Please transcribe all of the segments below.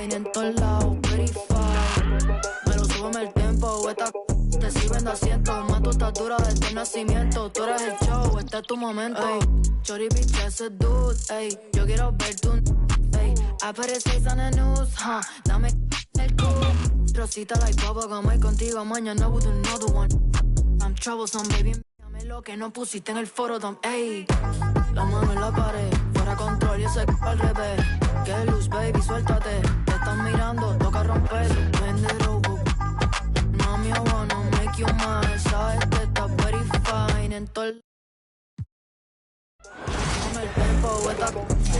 fine en todos lados, verify. Me lo súbeme el tempo, esta te sirven de asiento. Más tú estás dura desde el nacimiento. Tú eres el show, este es tu momento. Ey, Chori bitch, ese dude, ey. Yo quiero ver tu, ey. I put it 6 on the news, dame el cool. Rosita like bubblegum, y contigo mañana with another one. I'm troublesome, baby. Dame lo que no pusiste en el fotodom, ey. La mano en la pared, fuera control y ese al revés. Que luz, baby, suéltate. Te están mirando, toca romper. Vende robo. Mami, I wanna make you mine. Sabes que estás very fine en todo el... Con el tempo, esta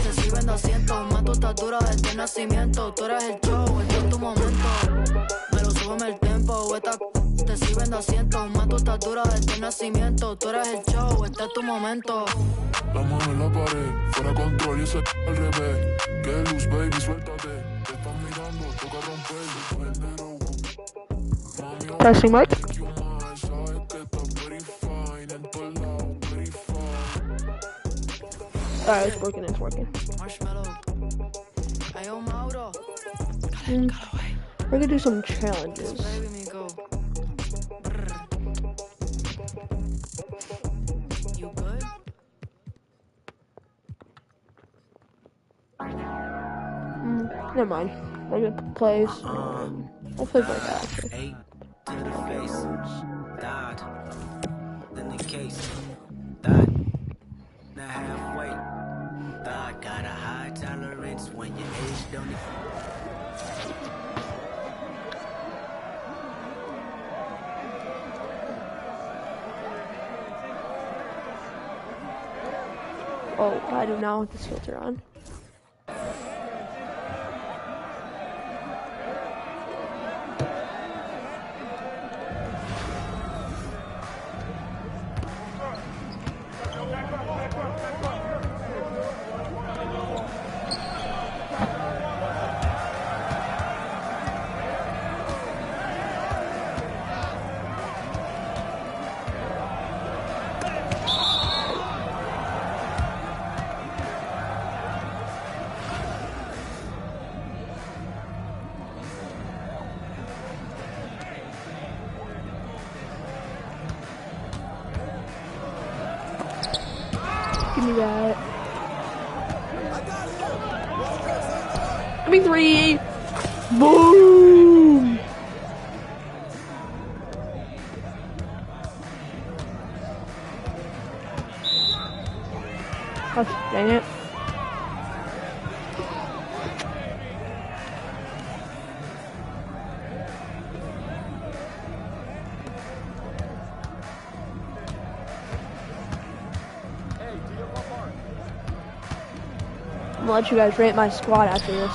te sirven de asiento. Más tú estás dura desde el nacimiento. Tú eres el show, este es tu momento. Me lo súbeme el tempo, esta te sirven de asiento. Más tú estás dura desde el nacimiento. Tú eres el show, este es tu momento. La mano en la pared, fuera control y ese al revés. Que luz, baby, suéltate. Te están mirando, toca romper. Pressing mic. Alright, it's working, it's working. We're gonna do some challenges. Never mind. We're gonna play. I'll play like that actually. To the face, died. Then the case, died. Now halfway, thought got a high tolerance when your age don't. Oh, I do not want this filter on. Give me that. Give me 3. Boom. Gosh, dang it. I'm gonna let you guys rate my squad after this.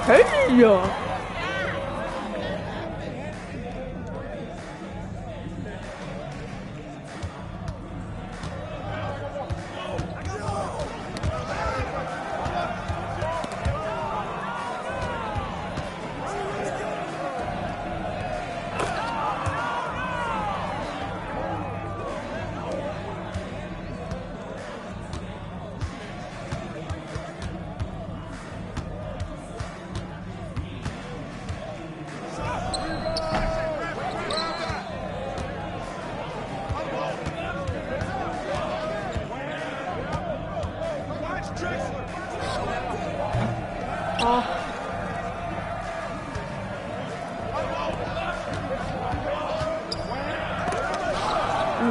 Hey!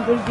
Good D.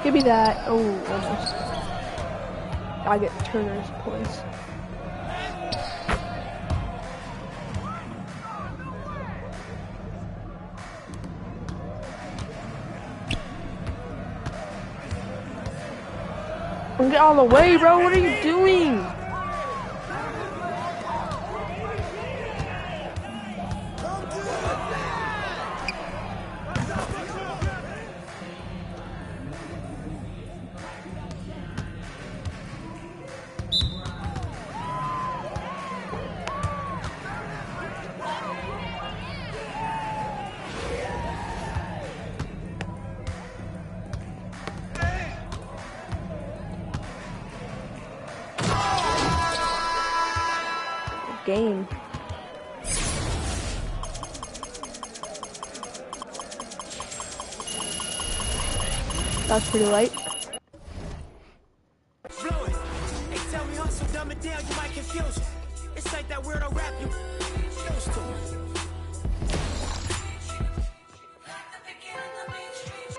Give me that. Oh, almost. I get Turner's points. Get out of the way, bro. What are you doing? Game. That's pretty light. Fluid. Hey, tell me hustle, dumb it down, you might confuse you. It's like that weirdo rap you used to.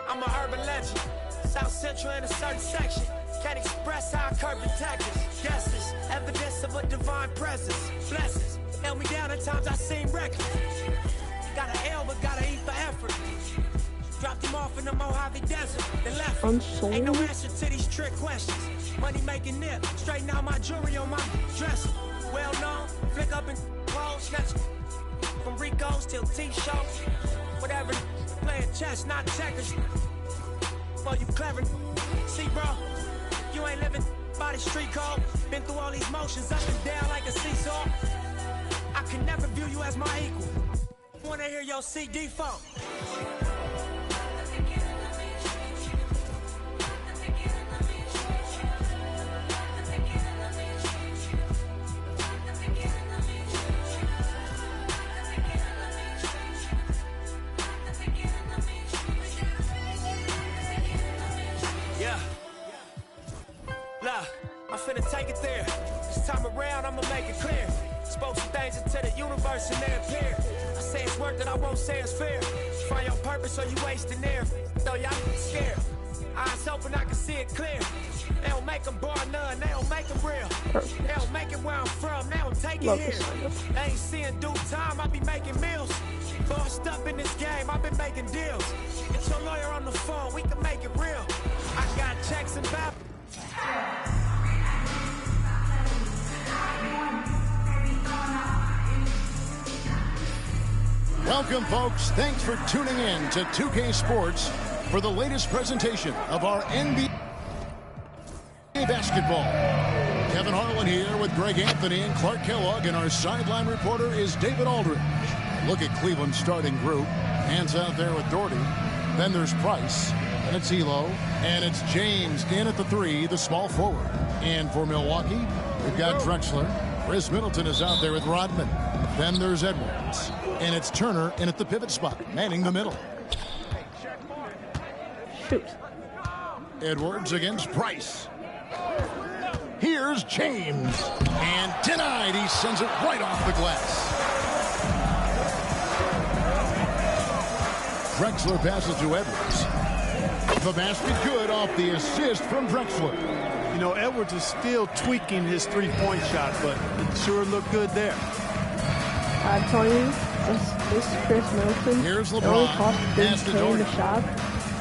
I'm a urban legend. South Central in a certain section. Can't express how I curb attackers. Guesses, evidence of a divine presence. Blessings, held me down at times I seem reckless. Got an L, but gotta eat for effort. Dropped him off in the Mojave Desert, then left him. Ain't no answer to these trick questions. Money making nip, straighten out my jewelry on my dresser. Well known, flick up and clothes, snatch from Rico's till T-shows. Whatever, playing chess, not checkers. Well, you clever. See, bro, you ain't living by the street code. Been through all these motions up and down like a seesaw. I can never view you as my equal. Wanna hear your CD phone. I'm finna take it there. This time around, I'ma make it clear. Spoke some things into the universe and they appear. I say it's work that I won't say it's fair. Find your purpose or you wasting there. Though y'all scared. Eyes open, I can see it clear. They don't make them bar none, they don't make them real. They don't make it where I'm from, they don't take it here. They ain't seeing due time, I be making meals. Bossed up in this game, I've been making deals. Get your lawyer on the phone, we can make it real. I got checks and balances. Welcome, folks. Thanks for tuning in to 2K Sports for the latest presentation of our NBA basketball. Kevin Harlan here with Greg Anthony and Clark Kellogg, and our sideline reporter is David Aldridge. Look at Cleveland's starting group. Hands out there with Doherty. Then there's Price, and it's Elo, and it's James in at the three, the small forward. And for Milwaukee, we've got Drexler. Chris Middleton is out there with Rodman. Then there's Edwards. And it's Turner in at the pivot spot, manning the middle. Shoot. Edwards against Price. Here's James. And denied. He sends it right off the glass. Drexler passes to Edwards. The basket good off the assist from Drexler. You know, Edwards is still tweaking his three-point shot, but it sure looked good there. I'm telling you, this Chris Middleton, here's LeBron. It only costs $30K in the shop,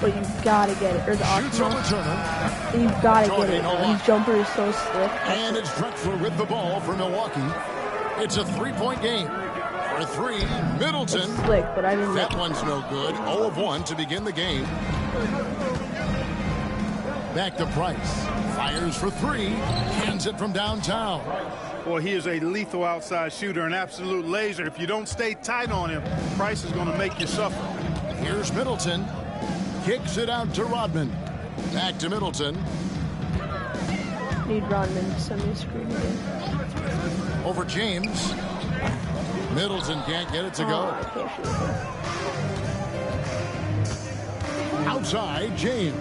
but you gotta get it. Or the Shoots over Turner. And you gotta get it. His jumper is so slick. And it's Drexler with the ball for Milwaukee. It's a three-point game. For three, Middleton. It's slick, but I didn't. That one's no good. 0 of 1 to begin the game. Back to Price. Fires for three. Hands it from downtown. Boy, he is a lethal outside shooter, an absolute laser. If you don't stay tight on him, Price is going to make you suffer. Here's Middleton. Kicks it out to Rodman. Back to Middleton. Need Rodman to send me a screen again. Over James. Middleton can't get it to go. Outside, James.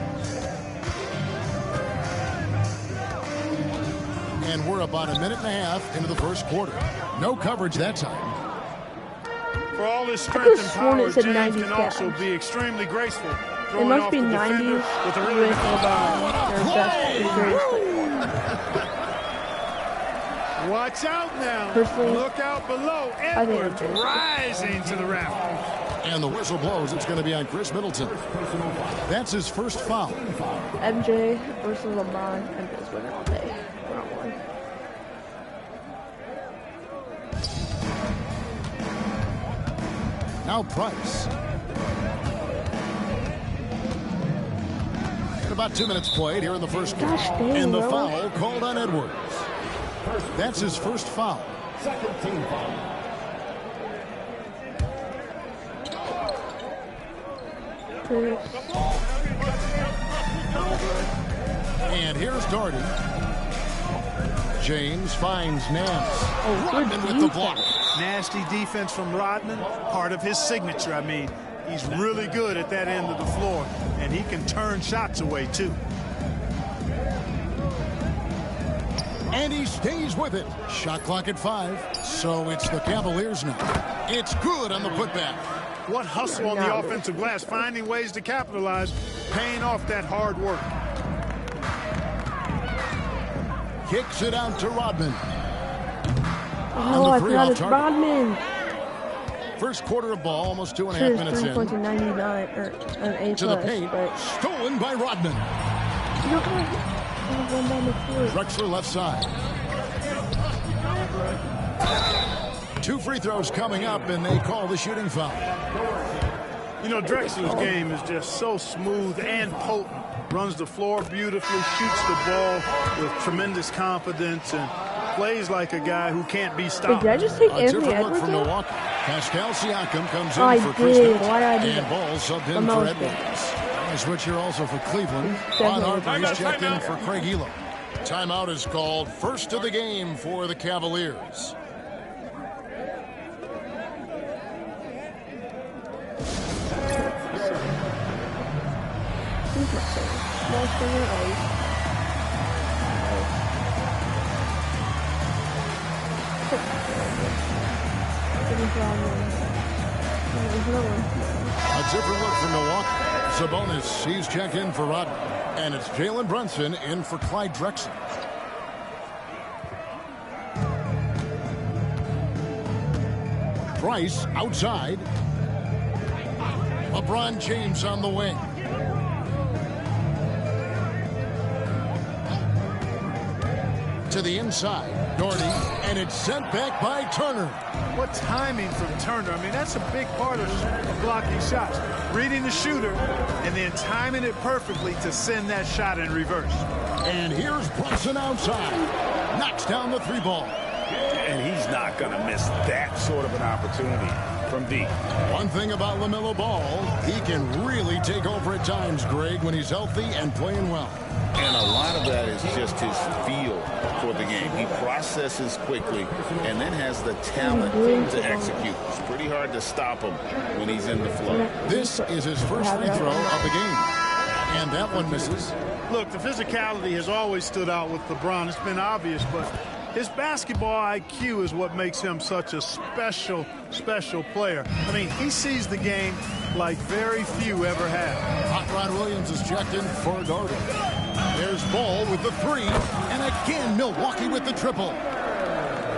And we're about a minute and a half into the first quarter. No coverage that time. For all his strength and power, James can also be extremely graceful. throwing must off be the defender 90s with a with really their best and greatest player. Watch out now. Personally, Look out below. I think Edwards MJ. rising to the rafters. And the whistle blows. It's going to be on Chris Middleton. That's his first foul. MJ versus LeBron. MJ's winning all day. Round one. Now Price. About 2 minutes played here in the first quarter. Gosh dang, And the bro. foul called on Edwards. That's his first foul. Second team foul. And here's Doherty. James finds Nance. Rodman with the block. Nasty defense from Rodman. Part of his signature, I mean. He's really good at that end of the floor. And he can turn shots away, too. And he stays with it. Shot clock at 5. So it's the Cavaliers now. It's good on the putback. What hustle on the offensive glass, finding ways to capitalize, paying off that hard work. Kicks it out to Rodman. Oh, I forgot it's Rodman. First quarter of ball, almost 2.5 Sure, minutes 3 in. points in 99 or an A+. To the paint, but stolen by Rodman. Run down the court. Drexler left side. 2 free throws coming up, and they call the shooting foul. You know, Drexler's game is just so smooth and potent. Runs the floor beautifully, shoots the ball with tremendous confidence, and plays like a guy who can't be Wait, stopped. did I just take A Anthony different look Edwards from out? Milwaukee. Pascal Siakam comes in I for Chris did. Middleton. Why did I do And that? Ball subbed in Lamelo's for Edwards. A switch here also for Cleveland. He's Ron definitely Harper is a checked in for Craig Elam. Timeout is called. First of the game for the Cavaliers. Who's my center? Small center? Oh, There's no one. A different look from Milwaukee. Sabonis, he's checked in for Rodman. And it's Jalen Brunson in for Clyde Drexler. Price outside. LeBron James on the wing. To the inside. Doherty. And it's sent back by Turner. What timing from Turner. I mean, that's a big part of blocking shots. Reading the shooter and then timing it perfectly to send that shot in reverse. And here's Brunson outside. Knocks down the 3 ball. And he's not going to miss that sort of an opportunity from deep. One thing about LaMelo Ball, he can really take over at times, Greg, when he's healthy and playing well. And a lot of that is just his feel for the game. He processes quickly and then has the talent to execute. It's pretty hard to stop him when he's in the flow. This is his first free throw of the game. And that one misses. Look, the physicality has always stood out with LeBron. It's been obvious, but his basketball IQ is what makes him such a special player. I mean, he sees the game like very few ever have. Hot Rod Williams is checked in for Doherty. There's Ball with the 3. And again, Milwaukee with the triple.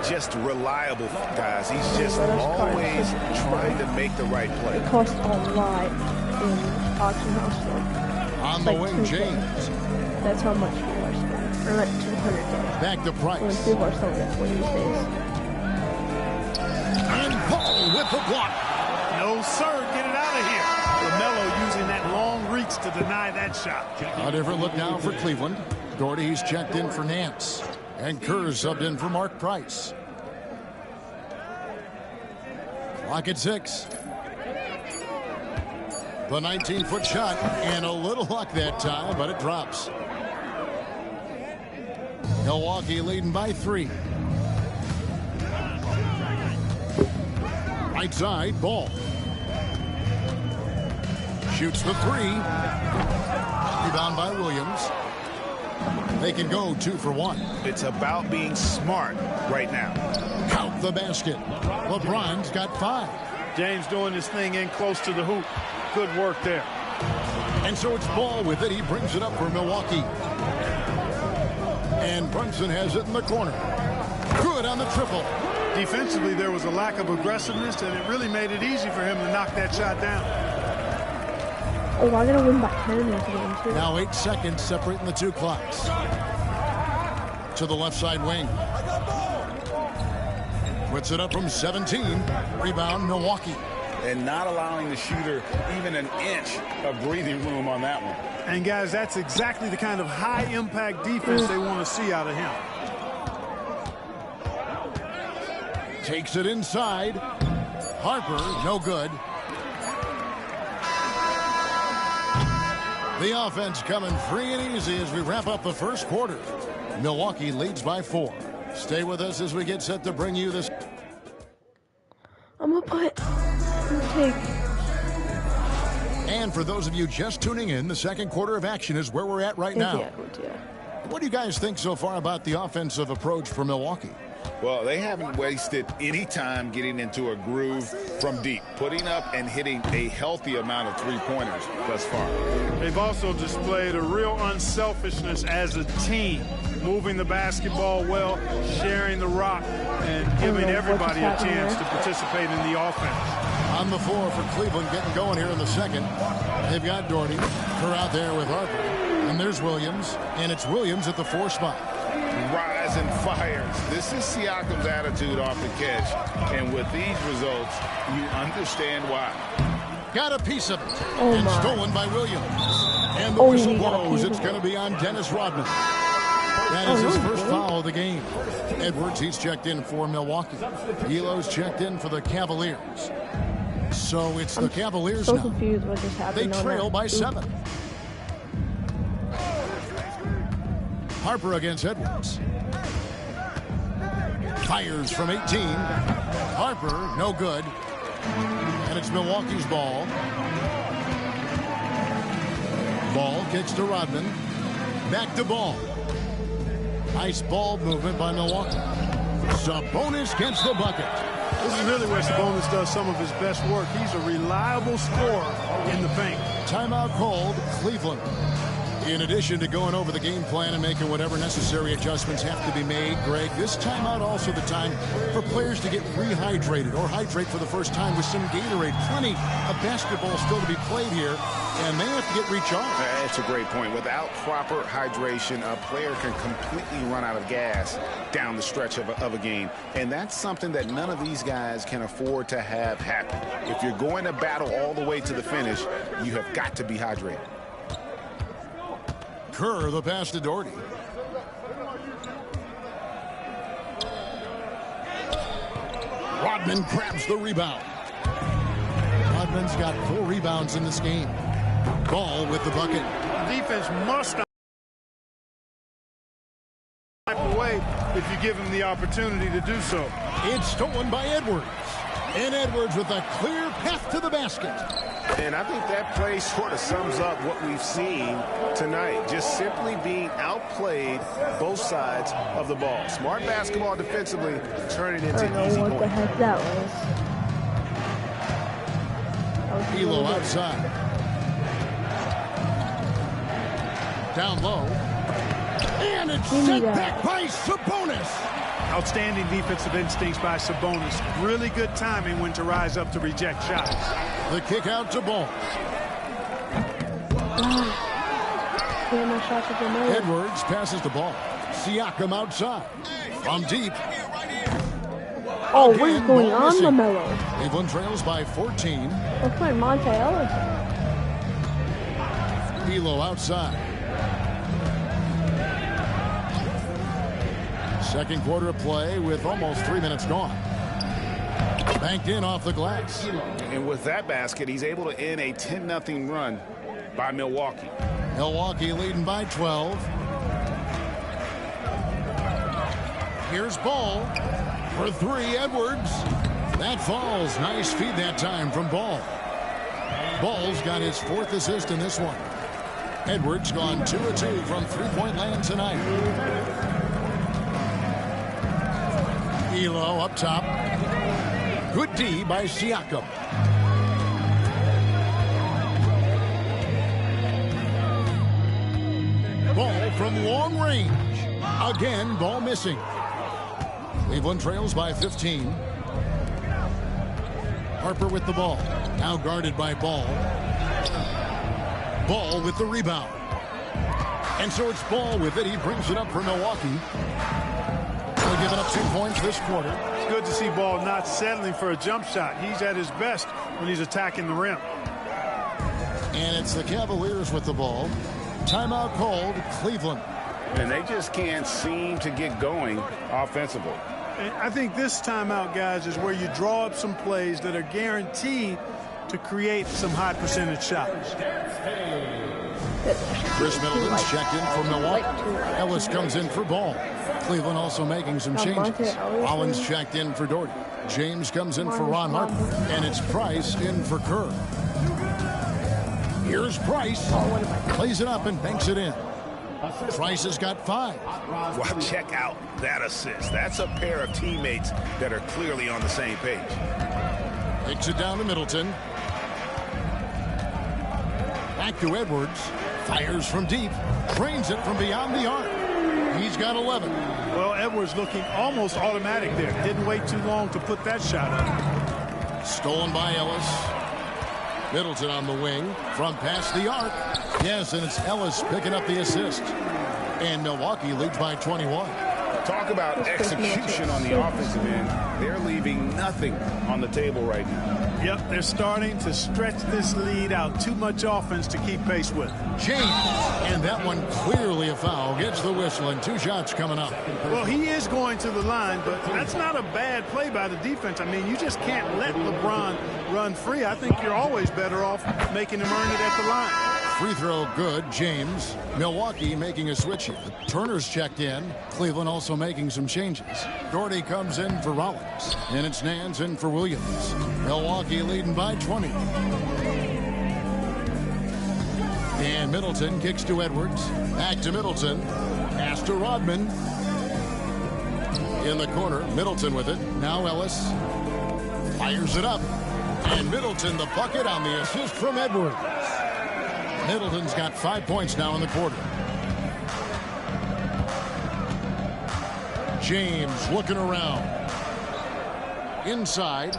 Just reliable, guys. He's just always trying to make the right play. It costs a lot in auction house though. On It's the like wing, 2K. James. That's how much people are spending. Or like 200K. Back to When Price. people are selling it for these days. And Ball with the block. No, sir. Get it out of here. LaMelo using that long reach to deny that shot. A different look now for Cleveland. Doherty's checked in for Nance. And Kerr subbed in for Mark Price. Clock at 6. The 19-foot shot. And a little luck that time, but it drops. Milwaukee leading by 3. Right side, Ball. Shoots the 3. Rebound by Williams. They can go 2 for 1. It's about being smart right now. Count the basket. LeBron's got 5. James doing his thing in close to the hoop. Good work there. And so it's Ball with it. He brings it up for Milwaukee. And Brunson has it in the corner. Good on the triple. Defensively, there was a lack of aggressiveness, and it really made it easy for him to knock that shot down. Oh, I'm going to win by 10 in this game, too. Now 8 seconds separating the two clocks. To the left side wing. Puts it up from 17. Rebound, Milwaukee. And not allowing the shooter even an inch of breathing room on that one. And, guys, that's exactly the kind of high-impact defense they want to see out of him. Takes it inside. Harper, no good. The offense coming free and easy as we wrap up the first quarter. Milwaukee leads by 4. Stay with us as we get set to bring you this. I'm going to take. And for those of you just tuning in, the second quarter of action is where we're at right now. What do you guys think so far about the offensive approach for Milwaukee? Well, they haven't wasted any time getting into a groove from deep, putting up and hitting a healthy amount of three-pointers thus far. They've also displayed a real unselfishness as a team, moving the basketball well, sharing the rock, and giving everybody a chance to participate in the offense. On the floor for Cleveland, getting going here in the second. They've got Doherty, Kerr out there with Harper, and there's Williams, and it's Williams at the 4 spot. Rise and fires. This is Siakam's attitude off the catch. And with these results, you understand why. Got a piece of it. And stolen by Williams. And the whistle blows. It's going to be on Dennis Rodman. That is his first foul of the game. Edwards, he's checked in for Milwaukee. Elo's checked in for the Cavaliers. So it's the Cavaliers so now. Confused what just happened. They trail by 7. Harper against Edwards. Fires from 18. Harper, no good. And it's Milwaukee's ball. Ball kicks to Rodman. Back to Ball. Nice ball movement by Milwaukee. Sabonis gets the bucket. This is really where Sabonis does some of his best work. He's a reliable scorer in the paint. Timeout called, Cleveland. In addition to going over the game plan and making whatever necessary adjustments have to be made, Greg, this timeout also the time for players to get rehydrated or hydrate for the first time with some Gatorade. Plenty of basketball still to be played here, and they have to get recharged. That's a great point. Without proper hydration, a player can completely run out of gas down the stretch of a game. And that's something that none of these guys can afford to have happen. If you're going to battle all the way to the finish, you have got to be hydrated. Kerr, the pass to Doherty. Rodman grabs the rebound. Rodman's got 4 rebounds in this game. Ball with the bucket. Defense must not step away if you give him the opportunity to do so. It's stolen by Edwards. And Edwards with a clear path to the basket. And I think that play sort of sums up what we've seen tonight. Just simply being outplayed both sides of the ball. Smart basketball defensively, turning into easy what points. the heck that was. Elo outside. Down low. And it's sent back by Sabonis. Outstanding defensive instincts by Sabonis. Really good timing when to rise up to reject shots. The kick out to Ball. Edwards passes the ball. Siakam outside. From deep. Oh, what is going on, LaMelo? Cleveland trails by 14. Let's play Monte Ellis. Elo outside. Second quarter of play with almost 3 minutes gone. Banked in off the glass. And with that basket, he's able to end a 10-0 run by Milwaukee. Milwaukee leading by 12. Here's Ball for 3. Edwards. That falls. Nice feed that time from Ball. Ball's got his 4th assist in this one. Edwards gone 2 of 2 from three-point land tonight. Elo up top. Good D by Siakam. Ball from long range. Again, ball missing. Cleveland trails by 15. Harper with the ball. Now guarded by Ball. Ball with the rebound. And so it's Ball with it. He brings it up for Milwaukee. They're giving up 2 points this quarter. It's good to see Ball not settling for a jump shot. He's at his best when he's attacking the rim. And it's the Cavaliers with the ball. Timeout called, Cleveland. And they just can't seem to get going offensively. And I think this timeout, guys, is where you draw up some plays that are guaranteed to create some high percentage shots. Chris Middleton's checked in for Milwaukee. Ellis comes in for Ball. Cleveland also making some changes. Rollins checked in for Doherty. James comes in for Ron Harper. And it's Price in for Kerr. Here's Price. Plays it up and banks it in. Price has got 5. Well, check out that assist. That's a pair of teammates that are clearly on the same page. Takes it down to Middleton. Back to Edwards. Fires from deep. Trains it from beyond the arc. He's got 11. Well, Edwards looking almost automatic there. Didn't wait too long to put that shot up. Stolen by Ellis. Middleton on the wing from past the arc. Yes, and it's Ellis picking up the assist. And Milwaukee leads by 21. Talk about execution on the offensive end. They're leaving nothing on the table right now. Yep, they're starting to stretch this lead out. Too much offense to keep pace with. James, and that one clearly a foul. Gets the whistle and 2 shots coming up. Well, he is going to the line, but that's not a bad play by the defense. I mean, you just can't let LeBron run free. I think you're always better off making him earn it at the line. Free throw good. James. Milwaukee making a switch here. Turner's checked in. Cleveland also making some changes. Doherty comes in for Rollins. And it's Nance in for Williams. Milwaukee leading by 20. And Middleton kicks to Edwards. Back to Middleton. Pass to Rodman. In the corner. Middleton with it. Now Ellis. Fires it up. And Middleton the bucket on the assist from Edwards. Middleton's got 5 points now in the quarter. James looking around. Inside.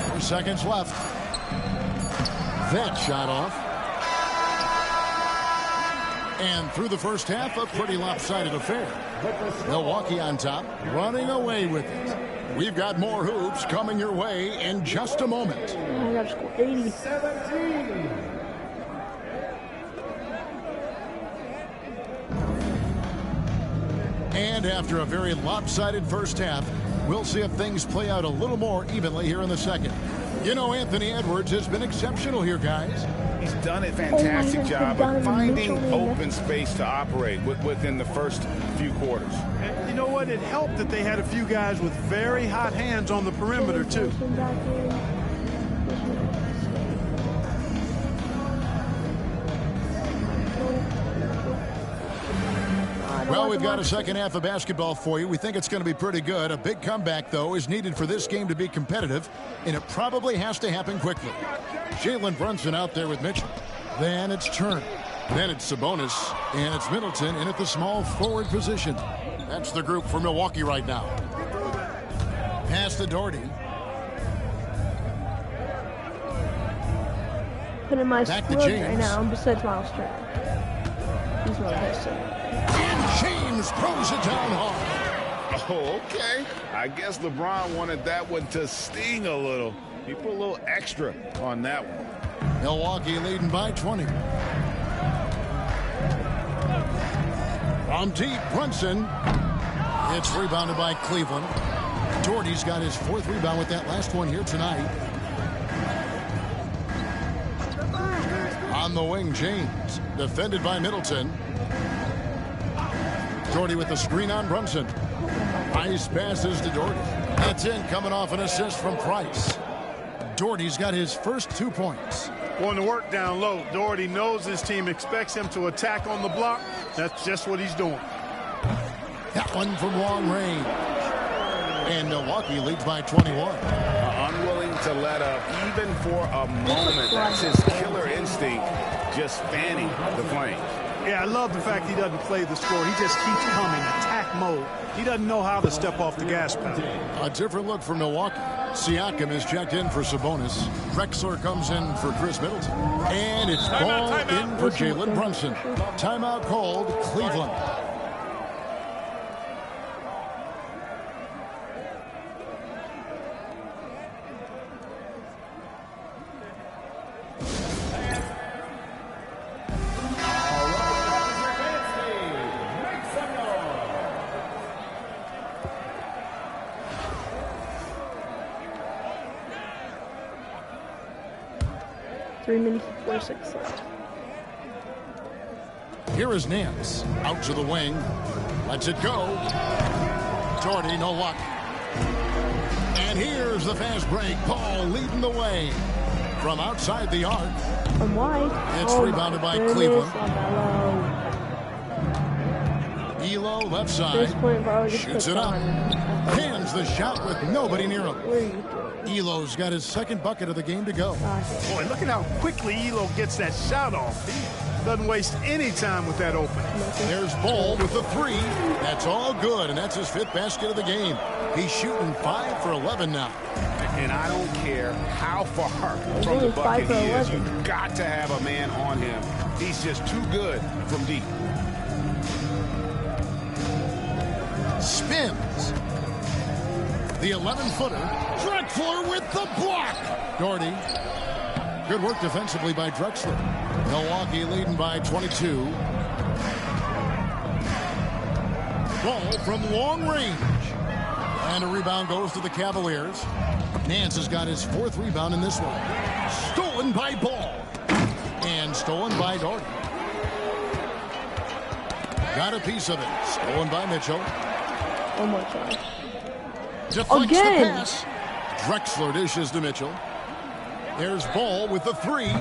4 seconds left. That shot off. And through the first half, a pretty lopsided affair. Milwaukee on top, running away with it. We've got more hoops coming your way in just a moment. I got to score 80. And after a very lopsided first half, we'll see if things play out a little more evenly here in the second. You know, Anthony Edwards has been exceptional here, guys. He's done a fantastic job of finding open space to operate within the first few quarters. And you know what? It helped that they had a few guys with very hot hands on the perimeter, too. Well, we've got a second half of basketball for you. We think it's going to be pretty good. A big comeback, though, is needed for this game to be competitive, and it probably has to happen quickly. Jalen Brunson out there with Mitchell. Then it's Turner. Then it's Sabonis, and it's Middleton in at the small forward position. That's the group for Milwaukee right now. Pass to Doherty. Put in my Back to squad James. right now besides Miles Turner. He's my best. And James throws it down hard. Oh, okay. I guess LeBron wanted that one to sting a little. He put a little extra on that one. Milwaukee leading by 20. From deep, Brunson. It's rebounded by Cleveland. Doherty's got his 4th rebound with that last one here tonight. On the wing, James. Defended by Middleton. Doherty with the screen on Brunson. Price passes to Doherty. That's in, coming off an assist from Price. Doherty's got his first 2 points. Going to work down low. Doherty knows his team expects him to attack on the block. That's just what he's doing. That one from long range. And Milwaukee leads by 21. Unwilling to let up even for a moment. That's his killer instinct, just fanning the flames. Yeah, I love the fact he doesn't play the score. He just keeps coming, attack mode. He doesn't know how to step off the gas pedal. A different look for Milwaukee. Siakam is checked in for Sabonis. Drexler comes in for Chris Middleton. And it's ball in for Jalen Brunson. Timeout called Cleveland. left. Here is Nance. Out to the wing. Lets it go. Jordy, no luck. And here's the fast break. Paul leading the way. From outside the arc. From wide. It's rebounded by Cleveland. Elo left side. Shoots it up. Hands the shot with nobody near him. Elo's got his second bucket of the game to go. Boy, look at how quickly Elo gets that shot off. He doesn't waste any time with that opening. There's Ball with the three. That's all good, and that's his fifth basket of the game. He's shooting 5 for 11 now. And I don't care how far from the bucket he is. You've got to have a man on him. He's just too good from deep. Spins. The 11-footer. Drexler with the block. Doherty. Good work defensively by Drexler. Milwaukee leading by 22. Ball from long range. And a rebound goes to the Cavaliers. Nance has got his fourth rebound in this one. Stolen by Ball. And stolen by Doherty. Got a piece of it. Stolen by Mitchell. One more time. Deflects Again. the pass. Drexler dishes to Mitchell. There's Ball with the three.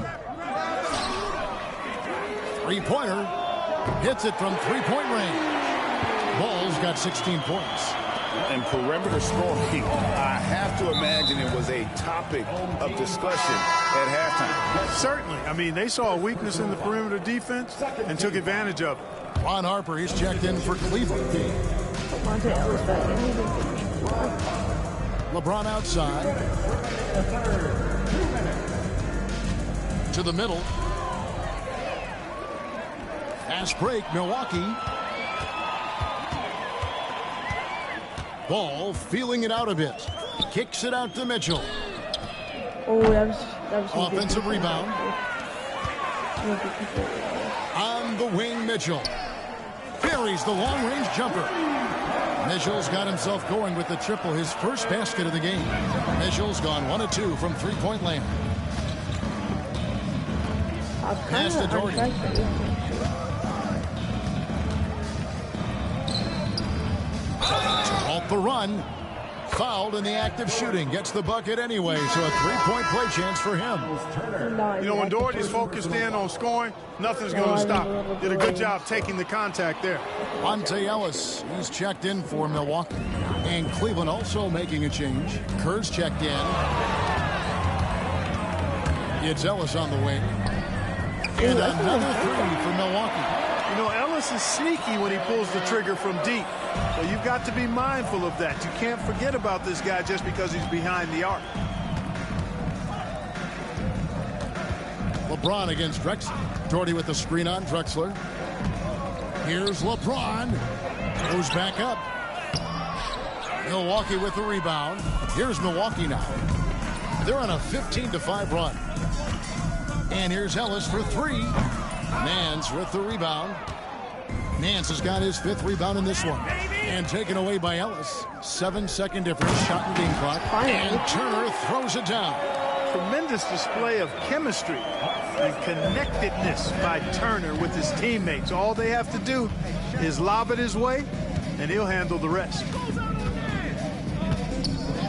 Three-pointer. Hits it from three-point range. Ball's got 16 points. And perimeter scoring, I have to imagine it was a topic of discussion at halftime. Certainly. I mean, they saw a weakness in the perimeter defense and took advantage of it. Ron Harper, he's checked in for Cleveland. LeBron outside. To the middle. Fast break, Milwaukee. Ball feeling it out a bit. Kicks it out to Mitchell. Oh, that was Offensive rebound. On the wing, Mitchell. Buries the long-range jumper. Mitchell's got himself going with the triple, his first basket of the game. Mitchell's gone 1 of 2 from three-point land. Pass to Doherty. Off the run. Fouled in the act of shooting. Gets the bucket anyway, so a three-point play chance for him. You know, when Doherty's focused in on scoring, nothing's going to stop him. Did a good job taking the contact there. Monte Ellis, he's checked in for Milwaukee. And Cleveland also making a change. Kerr's checked in. It's Ellis on the wing. And another three for Milwaukee. You know, Ellis is sneaky when he pulls the trigger from deep. So you've got to be mindful of that. You can't forget about this guy just because he's behind the arc. LeBron against Drexler. Doherty with the screen on Drexler. Here's LeBron. Goes back up. Milwaukee with the rebound. Here's Milwaukee now. They're on a 15-5 run. And here's Ellis for three. Nance with the rebound. Nance has got his fifth rebound in this one. And taken away by Ellis. 7-second difference. Shot and game clock. And Turner throws it down. Tremendous display of chemistry and connectedness by Turner with his teammates. All they have to do is lob it his way, and he'll handle the rest.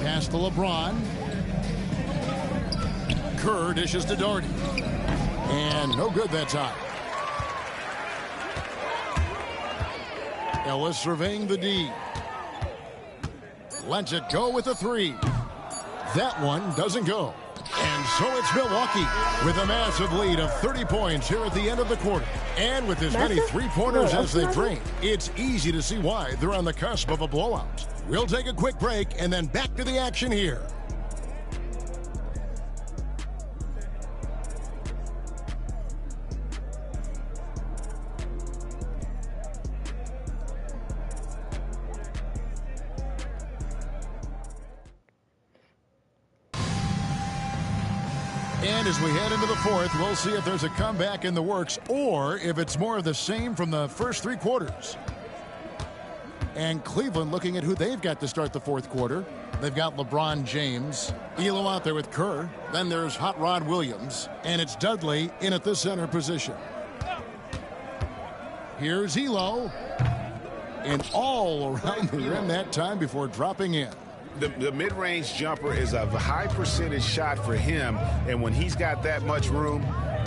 Pass to LeBron. Kerr dishes to Doherty. And no good that time. Ellis surveying the D. Lets it go with a three. That one doesn't go. And so it's Milwaukee with a massive lead of 30 points here at the end of the quarter. And with as many three-pointers as they've drained, it's easy to see why they're on the cusp of a blowout. We'll take a quick break and then back to the action here. And as we head into the fourth, we'll see if there's a comeback in the works or if it's more of the same from the first three quarters. And Cleveland looking at who they've got to start the fourth quarter. They've got LeBron James, Elo out there with Kerr. Then there's Hot Rod Williams, and it's Dudley in at the center position. Here's Elo, and all around the rim that time before dropping in. The mid-range jumper is a high percentage shot for him, and when he's got that much room,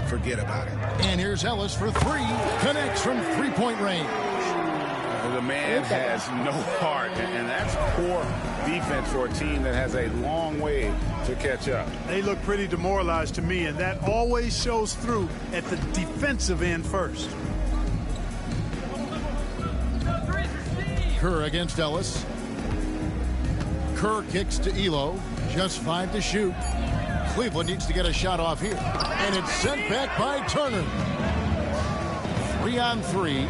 forget about it. And here's Ellis for three, connects from three-point range. The man has no heart, and that's poor defense for a team that has a long way to catch up. They look pretty demoralized to me, and that always shows through at the defensive end first. Kerr against Ellis. Kerr kicks to Elo. Just 5 to shoot. Cleveland needs to get a shot off here. And it's sent back by Turner. 3 on 3.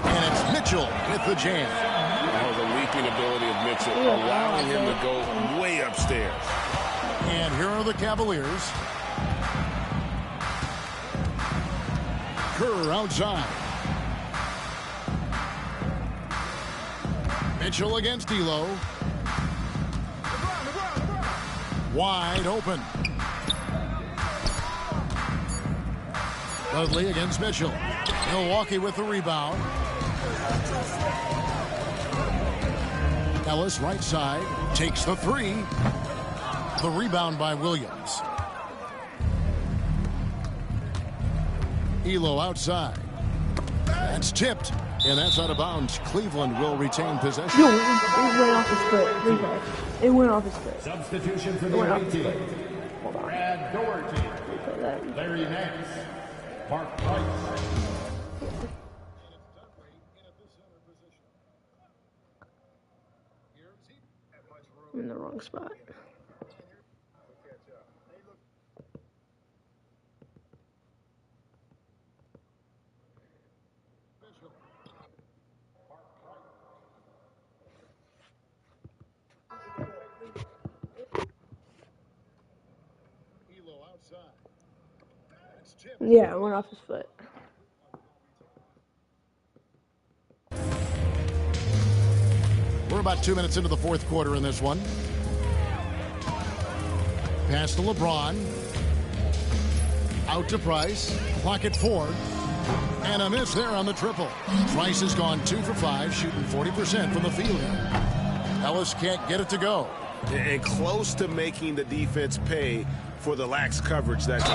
And it's Mitchell with the jam. Oh, the leaping ability of Mitchell, allowing him to go way upstairs. And here are the Cavaliers. Kerr outside. Mitchell against Elo. Wide open. Dudley against Mitchell. Milwaukee with the rebound. Ellis right side takes the three. The rebound by Williams. Elo outside. That's tipped. And that's out of bounds. Cleveland will retain possession. No, it went off his foot. It went off his foot. Substitution for the away team. Brad Doherty. Larry Nance. Mark Price. I'm in the wrong spot. Yeah, it went off his foot. We're about 2 minutes into the fourth quarter in this one. Pass to LeBron. Out to Price. Clock at 4. And a miss there on the triple. Price has gone 2 for 5, shooting 40% from the field. Ellis can't get it to go. And close to making the defense pay for the lax coverage that's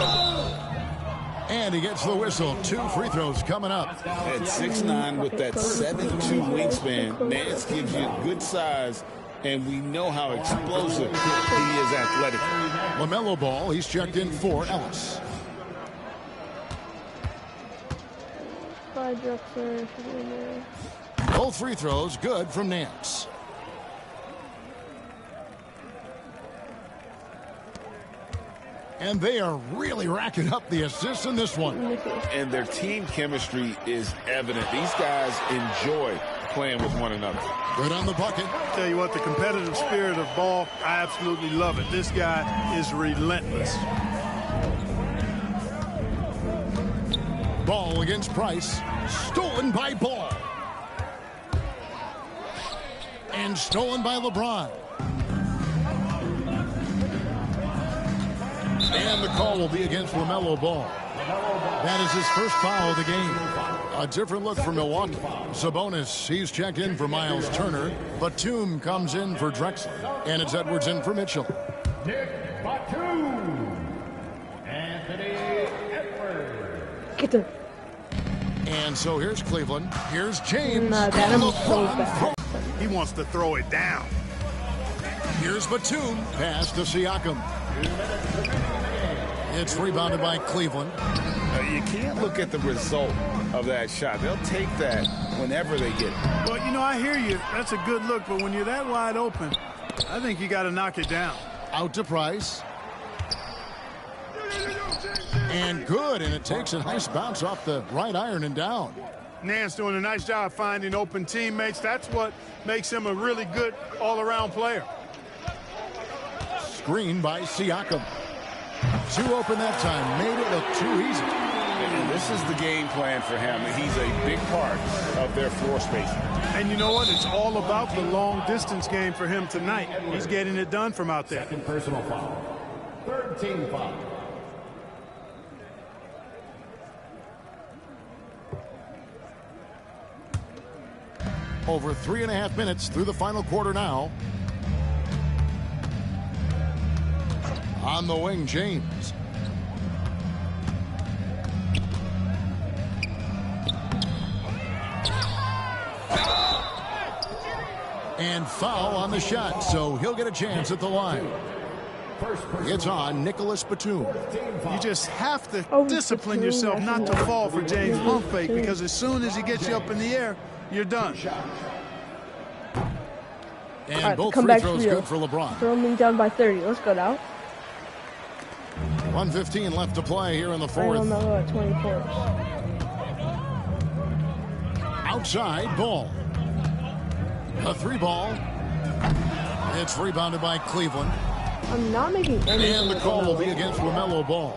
And he gets the whistle. 2 free throws coming up. At 6'9" with that 7'2" wingspan, Nance gives you good size, and we know how explosive he is athletically. LaMelo Ball, he's checked in for Ellis. Both free throws good from Nance. And they are really racking up the assists in this one. And their team chemistry is evident. These guys enjoy playing with one another. Good on the bucket. Tell you what, the competitive spirit of Ball, I absolutely love it. This guy is relentless. Ball against Price. Stolen by Ball. And stolen by LeBron. And the call will be against LaMelo Ball. That is his first foul of the game. A different look for Milwaukee. Sabonis, he's checked in for Miles Turner. Batum comes in for Drexler. And it's Edwards in for Mitchell. Nick Batum. Anthony Edwards. Get the... And so here's Cleveland. Here's James. No, that was so bad. He wants to throw it down. Here's Batum. Pass to Siakam. It's rebounded by Cleveland. You can't look at the result of that shot. They'll take that whenever they get it. Well, you know, I hear you. That's a good look, but when you're that wide open, I think you got to knock it down. Out to Price. And good, and it takes a nice bounce off the right iron and down. Nance doing a nice job finding open teammates. That's what makes him a really good all-around player. Screen by Siakam. Too open that time. Made it look too easy. And this is the game plan for him. He's a big part of their floor spacing. And you know what? It's all about the long-distance game for him tonight. He's getting it done from out there. Second personal foul. Third team foul. Over 3.5 minutes through the final quarter now. On the wing, James. And foul on the shot, so he'll get a chance at the line. It's on Nicholas Batum. You just have to discipline yourself not to fall for James pump fake, because as soon as he gets you up in the air, you're done. And right, both free throws good for LeBron. Throwing down by 30. Let's go now. 1:15 left to play here in the fourth. At 24. Outside ball. A 3 ball. It's rebounded by Cleveland. I'm not making any. And the call will be against LaMelo Ball.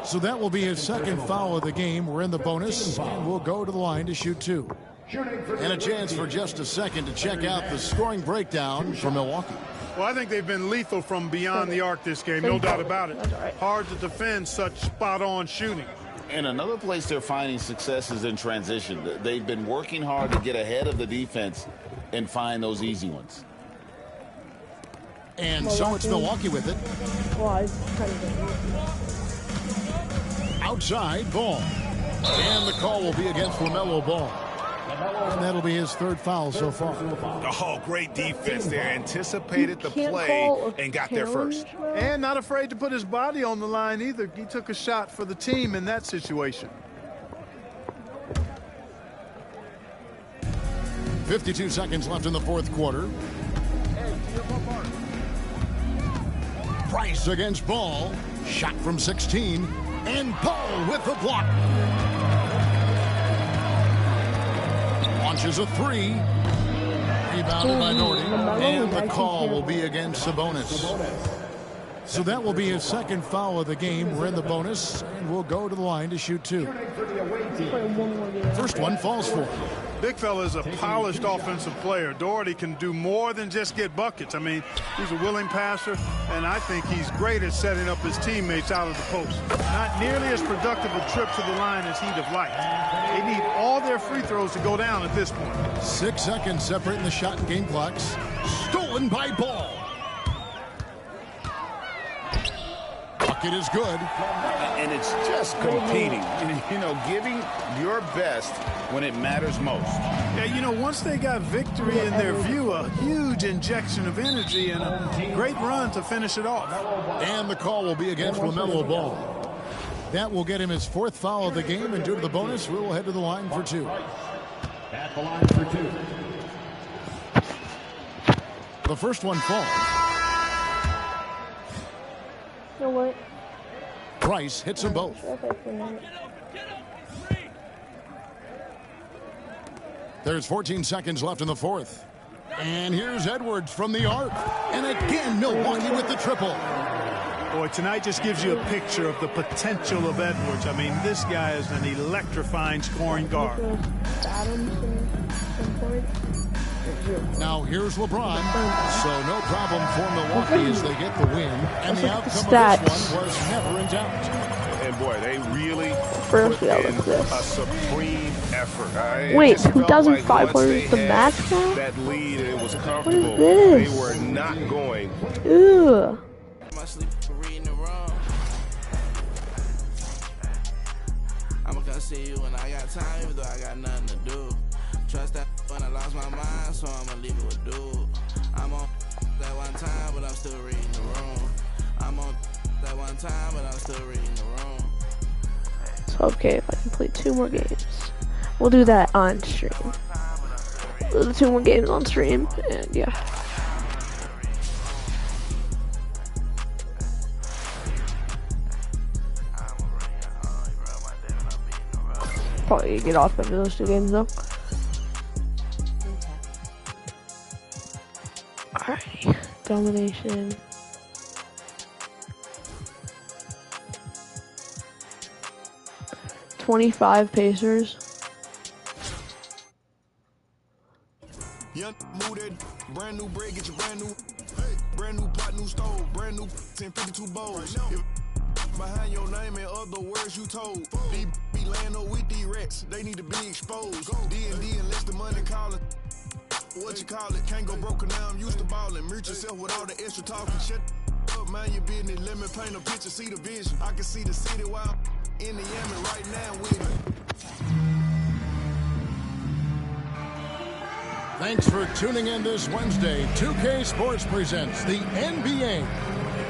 So that will be his second foul of the game. We're in the bonus, and we'll go to the line to shoot 2. And a chance for just a second to check out the scoring breakdown for Milwaukee. Well, I think they've been lethal from beyond the arc this game, no doubt about it. Hard to defend such spot-on shooting. And another place they're finding success is in transition. They've been working hard to get ahead of the defense and find those easy ones. And so it's Milwaukee with it. Outside ball. And the call will be against LaMelo Ball. And that'll be his third foul so far. Oh, great defense there. Anticipated the play and got there first. And not afraid to put his body on the line either. He took a shot for the team in that situation. 52 seconds left in the fourth quarter. Price against Ball. Shot from 16. And Ball with the block. Launches a 3. Rebounded by Doherty. And the call will be against Sabonis. So that will be his second foul of the game. We're in the bonus, and we'll go to the line to shoot 2. First one falls for him. Big fella is a polished offensive player. Doherty can do more than just get buckets. I mean, he's a willing passer, and I think he's great at setting up his teammates out of the post. Not nearly as productive a trip to the line as he'd have liked. They need all their free throws to go down at this point. 6 seconds separating the shot and game clocks. Stolen by Ball. Bucket is good. And it's just competing. You know, giving your best when it matters most. Yeah, you know, once they got victory in their view, a huge injection of energy and a great run to finish it off. And the call will be against LaMelo Ball. That will get him his fourth foul of the game, and due to the bonus, we will head to the line for 2. At the line for 2. The first one falls. You know what? Price hits them both. There's 14 seconds left in the fourth. And here's Edwards from the arc. And again, Milwaukee with the triple. Boy, tonight just gives you a picture of the potential of Edwards. I mean, this guy is an electrifying scoring guard. Now here's LeBron. So no problem for Milwaukee as they get the win. And the outcome of this one was never in doubt. And boy, they really put in a supreme effort. Wait, 2,500 is the max now? That lead, it was comfortable. What is this? They were not going. Ew. I'ma come see you when I got time, even though I got nothing to do. Trust that when I lost my mind, so I'ma leave it with dude. I'm on that one time, but I'm still reading the room. at one time, but I'm still reading the room. So okay, if I can play 2 more games, we'll do that on stream. We'll do the 2 more games on stream, and yeah. Probably get off after those 2 games though. Alrighty, domination. $25 Pacers. Young mooted, brand new bread, get your brand new, brand new pot, new stove, brand new 1052 bowls. Behind your name, in other words you told. These be laying up with these rats, they need to be exposed. D&D unless the money calling. What you call it? Can't go broke now, I'm used to balling. Mute yourself with all the extra talking. Shut up, mind your business. Let me paint a picture, see the vision. I can see the city while I'm in the Yemen right now with it. Thanks for tuning in this Wednesday. 2K Sports presents the NBA.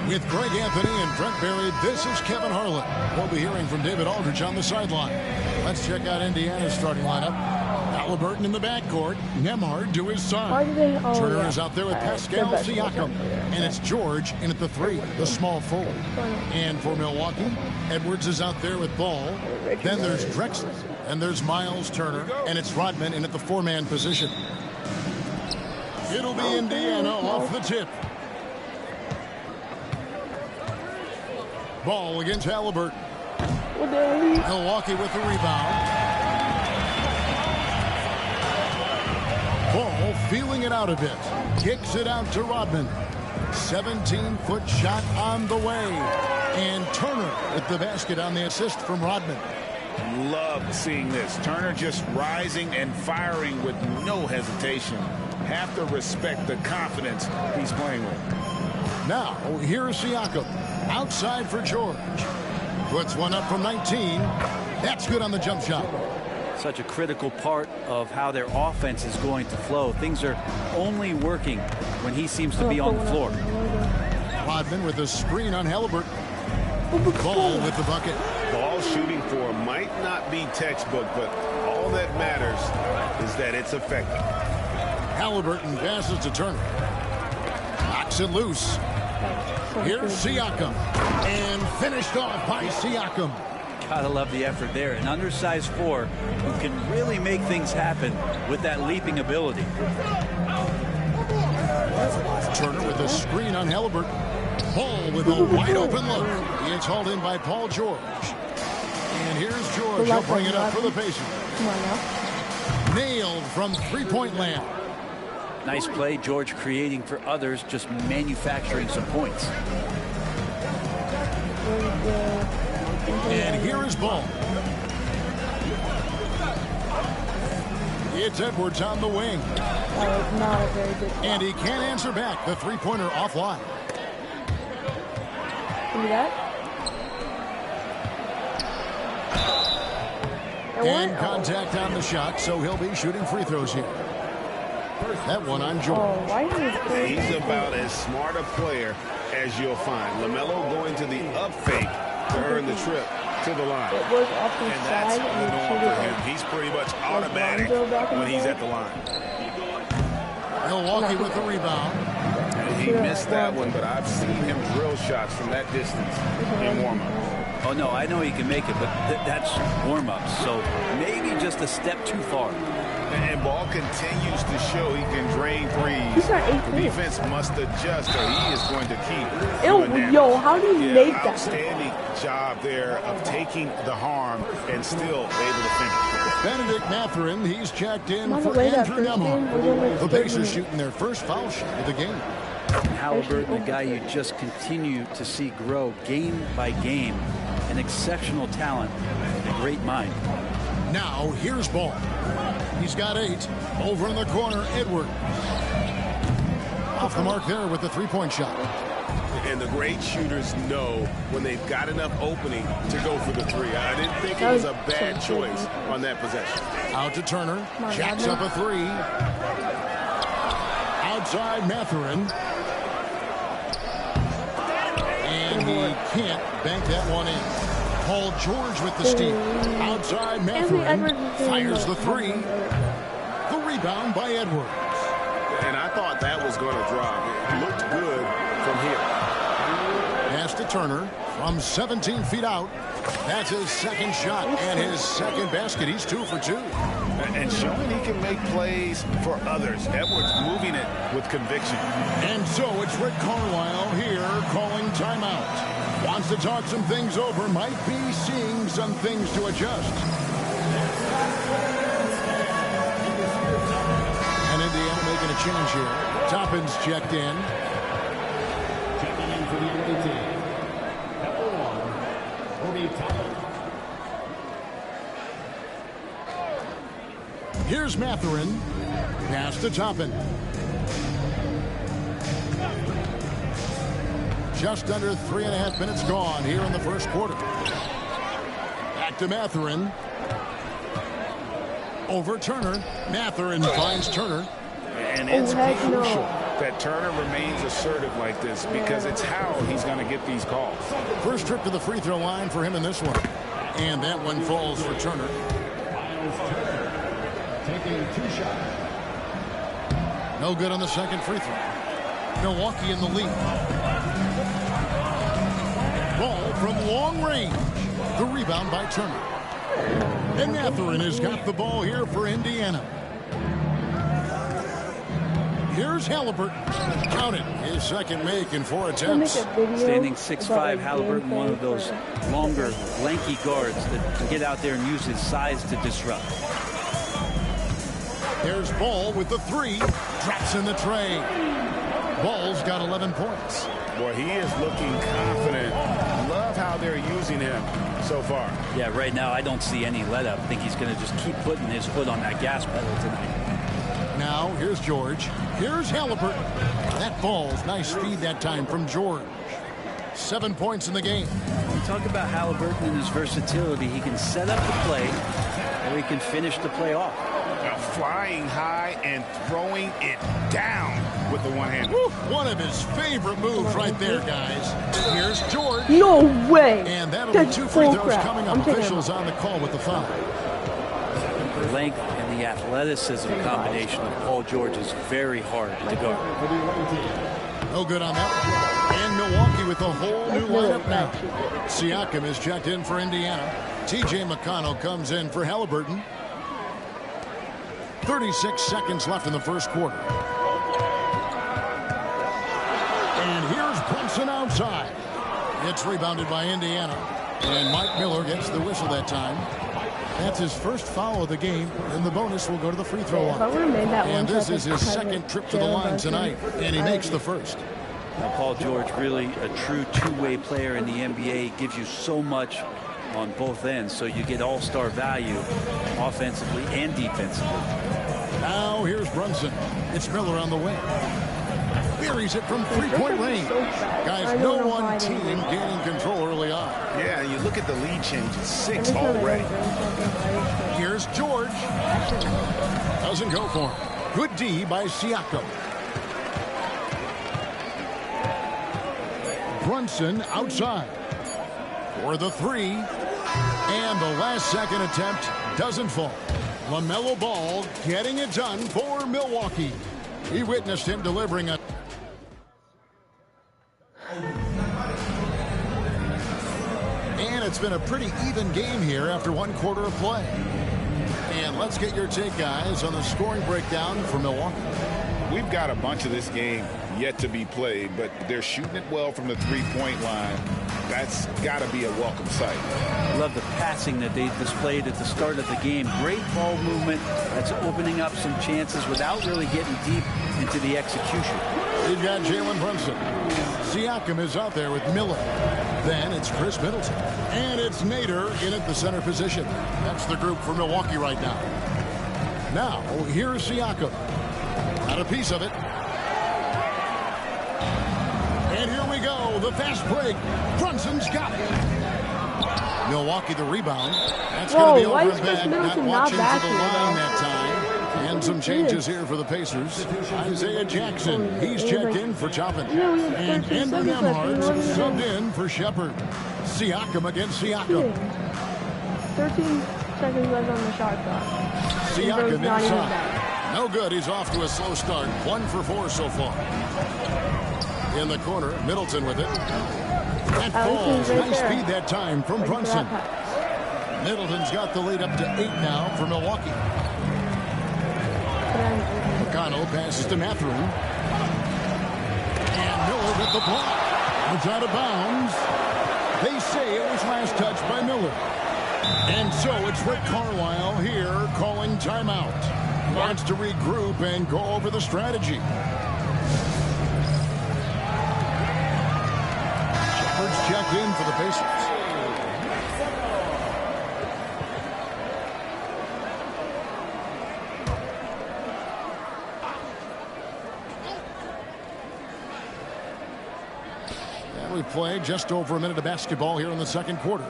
With Greg Anthony and Brent Berry, this is Kevin Harlan. We'll be hearing from David Aldridge on the sideline. Let's check out Indiana's starting lineup. Halliburton in the backcourt. Nembhard to his side. Turner is out there with Pascal Siakam. And it's George in at the 3, the small forward. And for Milwaukee, Edwards is out there with Ball. Then there's Drexler. And there's Miles Turner. And it's Rodman in at the 4-man position. It'll be Indiana off the tip. Ball against Halliburton. Milwaukee with the rebound. Ball feeling it out a bit. Kicks it out to Rodman. 17-foot shot on the way. And Turner with the basket on the assist from Rodman. Love seeing this. Turner just rising and firing with no hesitation. Have to respect the confidence he's playing with. Now, here's Siakam. Outside for George. Puts one up from 19. That's good on the jump shot. Such a critical part of how their offense is going to flow. Things are only working when he seems to be on the floor. Rodman with a screen on Halliburton. Ball with the bucket. Ball shooting for might not be textbook, but all that matters is that it's effective. Halliburton passes to Turner. Knocks it loose. Here's Siakam. And finished off by Siakam. Gotta love the effort there. An undersized 4 who can really make things happen with that leaping ability. Turner with a screen on Halliburton. Ball with a wide open look. It's hauled in by Paul George. And here's George. He'll bring it up for the Pacers. Come on now. Nailed from 3-point land. Nice play, George creating for others, just manufacturing some points. And here is Ball. It's Edwards on the wing. Not a very good shot. And he can't answer back. The 3-pointer offline. Give me that. And contact on the shot, so he'll be shooting free throws here. That one on George. Oh, why is He's about as smart a player as you'll find. LaMelo going to the up fake to earn the trip to the line. It was off the And that's side the norm for him. He's pretty much automatic when he's at the line. Milwaukee with the rebound. And he missed that one, but I've seen him drill shots from that distance in warm-ups. Oh, no, I know he can make it, but that's warm-ups, so maybe just a step too far. And Ball continues to show he can drain threes. He's not 18. The defense must adjust, or he is going to keep Ew, doing that. yo, how do you make that? Outstanding job there of taking the harm and still able to finish. Benedict Mathurin, he's checked in By the for way, that Andrew first game Nembhard. was only The 30 Pacers minutes. shooting their first foul shot of the game. Halliburton, a guy you just continue to see grow game by game. An exceptional talent, a great mind. Now, here's Ball. He's got 8. Over in the corner, Edwards. Off the mark there with the 3-point shot. And the great shooters know when they've got enough opening to go for the 3. I didn't think it was a bad choice on that possession. Out to Turner. Jacks up a 3. Outside Mathurin. And he can't bank that one in. Paul George with the steal. Outside, Mathurin fires the three. The rebound by Edwards. And I thought that was going to drop. It looked good from here. Pass to Turner from 17 feet out. That's his second shot and his second basket. He's 2 for 2. And showing he can make plays for others. Edwards moving it with conviction. And so it's Rick Carlisle here calling timeout. Wants to talk some things over. Might be seeing some things to adjust. And Indiana making a change here. Toppin's checked in. Checking in for the NBA team. Number 1, Obi Toppin. Here's Mathurin. Pass to Toppin. Just under 3.5 minutes gone here in the first quarter. Back to Mathurin. Over Turner. Mathurin finds Turner. And it's crucial that Turner remains assertive like this because it's how he's going to get these calls. First trip to the free throw line for him in this one. And that one falls for Turner. Taking 2 shots. No good on the second free throw. Milwaukee in the lead. Ball from long range. The rebound by Turner. And Mathurin has got the ball here for Indiana. Here's Halliburton. Count it. His second make in 4 attempts. Standing 6'5", Halliburton, one of those longer, lanky guards that can get out there and use his size to disrupt. There's Ball with the 3. Drops in the tray. Ball's got 11 points. Boy, he is looking confident. Love how they're using him so far. Yeah, right now I don't see any let up. I think he's going to just keep putting his foot on that gas pedal tonight. Now, here's George. Here's Halliburton. That ball's nice feed that time from George. 7 points in the game. We talk about Halliburton and his versatility. He can set up the play, or he can finish the play off. Flying high and throwing it down with the one hand. One of his favorite moves right there, guys. Here's George. No way. And that'll be 2 free throws coming up. Officials on the call with the foul. The length and the athleticism combination of Paul George is very hard to guard. No good on that. And Milwaukee with a whole new lineup now. Siakam is checked in for Indiana. T.J. McConnell comes in for Halliburton. 36 seconds left in the first quarter. And here's Brunson outside. It's rebounded by Indiana. And Mike Miller gets the whistle that time. That's his first foul of the game, and the bonus will go to the free throw line. And this is his second trip to the line tonight, and he makes the first. Now, Paul George, really a true two-way player in the NBA, gives you so much on both ends, so you get all-star value offensively and defensively. Now here's Brunson. It's Miller on the wing. Buries it from three-point range. Guys, no one team gaining control early on. Yeah, you look at the lead change. It's 6 already. Here's George. Doesn't go for him. Good D by Siakam. Brunson outside for the 3. And the last second attempt doesn't fall. LaMelo Ball getting it done for Milwaukee. He witnessed him delivering a... And it's been a pretty even game here after 1 quarter of play. And let's get your take, guys, on the scoring breakdown for Milwaukee. We've got a bunch of this game yet to be played, but they're shooting it well from the three-point line. That's got to be a welcome sight. I love the passing that they displayed at the start of the game. Great ball movement. That's opening up some chances without really getting deep into the execution. You've got Jalen Brunson. Siakam is out there with Miller. Then it's Chris Middleton. And it's Nader in at the center position. That's the group for Milwaukee right now. Now, here's Siakam. Got a piece of it. And here we go. The fast break. Brunson's got it. Milwaukee the rebound. That's going to be over his back. Not watching for the line that time. And And some changes here for the Pacers. Isaiah Jackson, he's checked in for Toppin. And Andrew Nembhard subbed in for Shepherd. Siakam against Siakam. 13 seconds left on the shot clock. Siakam inside. No good. He's off to a slow start. 1 for 4 so far. In the corner, Middleton with it. That falls. Nice speed that time from Brunson. Middleton's got the lead up to 8 now for Milwaukee. McConnell passes to Mathurin. And Miller with the block. It's out of bounds. They say it was last touched by Miller. And so it's Rick Carlisle here calling timeout. Wants to regroup and go over the strategy. Shepard's checked in for the Pacers. And we play just over a minute of basketball here in the second quarter.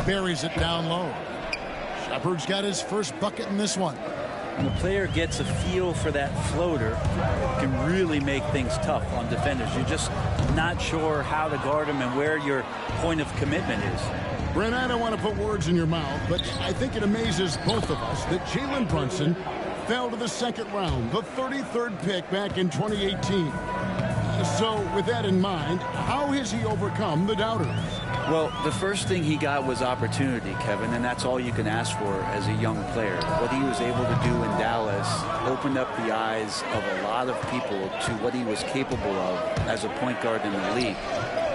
Buries it down low. Shepard's got his first bucket in this one. When the player gets a feel for that floater, it can really make things tough on defenders. You're just not sure how to guard them and where your point of commitment is. Brent, I don't want to put words in your mouth, but I think it amazes both of us that Jalen Brunson fell to the second round, the 33rd pick back in 2018. So with that in mind, how has he overcome the doubters? Well, the first thing he got was opportunity, Kevin, and that's all you can ask for as a young player. What he was able to do in Dallas opened up the eyes of a lot of people to what he was capable of as a point guard in the league.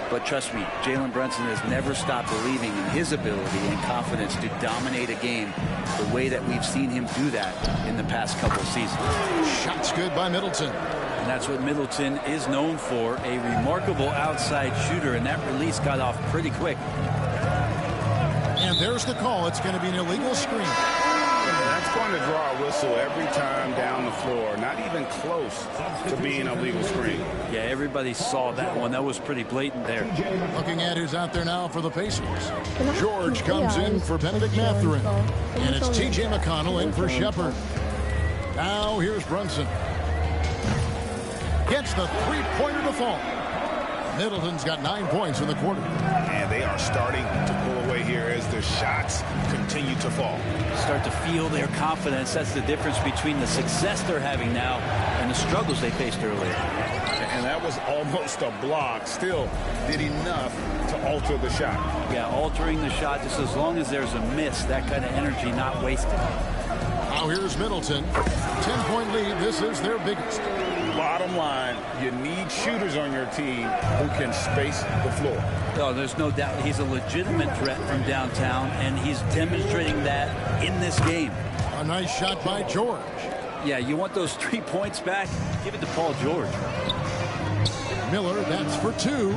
But trust me, Jalen Brunson has never stopped believing in his ability and confidence to dominate a game the way that we've seen him do that in the past couple of seasons. Shots good by Middleton. And that's what Middleton is known for, a remarkable outside shooter, and that release got off pretty quick. And there's the call. It's going to be an illegal screen. That's going to draw a whistle every time down the floor. Not even close to being a legal screen. Yeah, everybody saw that one. That was pretty blatant there. Looking at who's out there now for the Pacers. George comes in for Benedict Mathurin. And it's T.J. McConnell in for Shepherd. Now here's Brunson. Gets the three-pointer to fall. Middleton's got 9 points in the quarter. And they are starting to pull away here as the shots continue to fall. Start to feel their confidence. That's the difference between the success they're having now and the struggles they faced earlier. And that was almost a block. Still did enough to alter the shot. Yeah, altering the shot just as long as there's a miss. That kind of energy not wasted. Now here's Middleton. 10-point lead. This is their biggest. Bottom line, you need shooters on your team who can space the floor. Oh, there's no doubt he's a legitimate threat from downtown, and he's demonstrating that in this game. A nice shot by George. Yeah, you want those 3 points back? Give it to Paul George. Miller, that's for 2.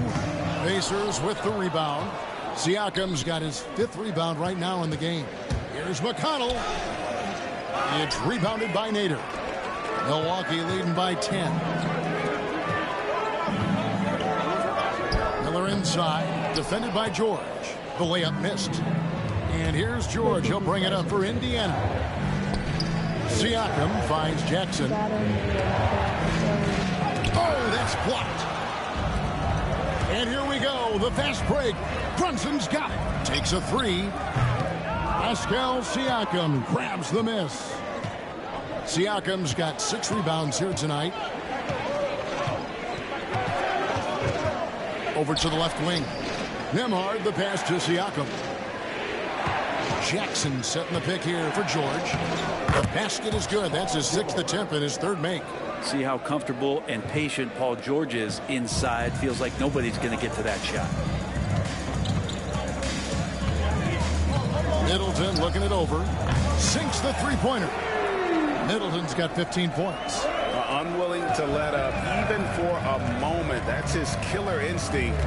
Pacers with the rebound. Siakam's got his 5th rebound right now in the game. Here's McConnell. It's rebounded by Nader. Milwaukee leading by 10. Miller inside, defended by George. The layup missed. And here's George. He'll bring it up for Indiana. Siakam finds Jackson. Oh, that's blocked. And here we go. The fast break. Brunson's got it. Takes a 3. Pascal Siakam grabs the miss. Siakam's got 6 rebounds here tonight. Over to the left wing. Nembhard, the pass to Siakam. Jackson setting the pick here for George. The basket is good. That's his 6th attempt and his 3rd make. See how comfortable and patient Paul George is inside. Feels like nobody's going to get to that shot. Middleton looking it over. Sinks the three-pointer. Middleton's got 15 points. Unwilling to let up even for a moment. That's his killer instinct,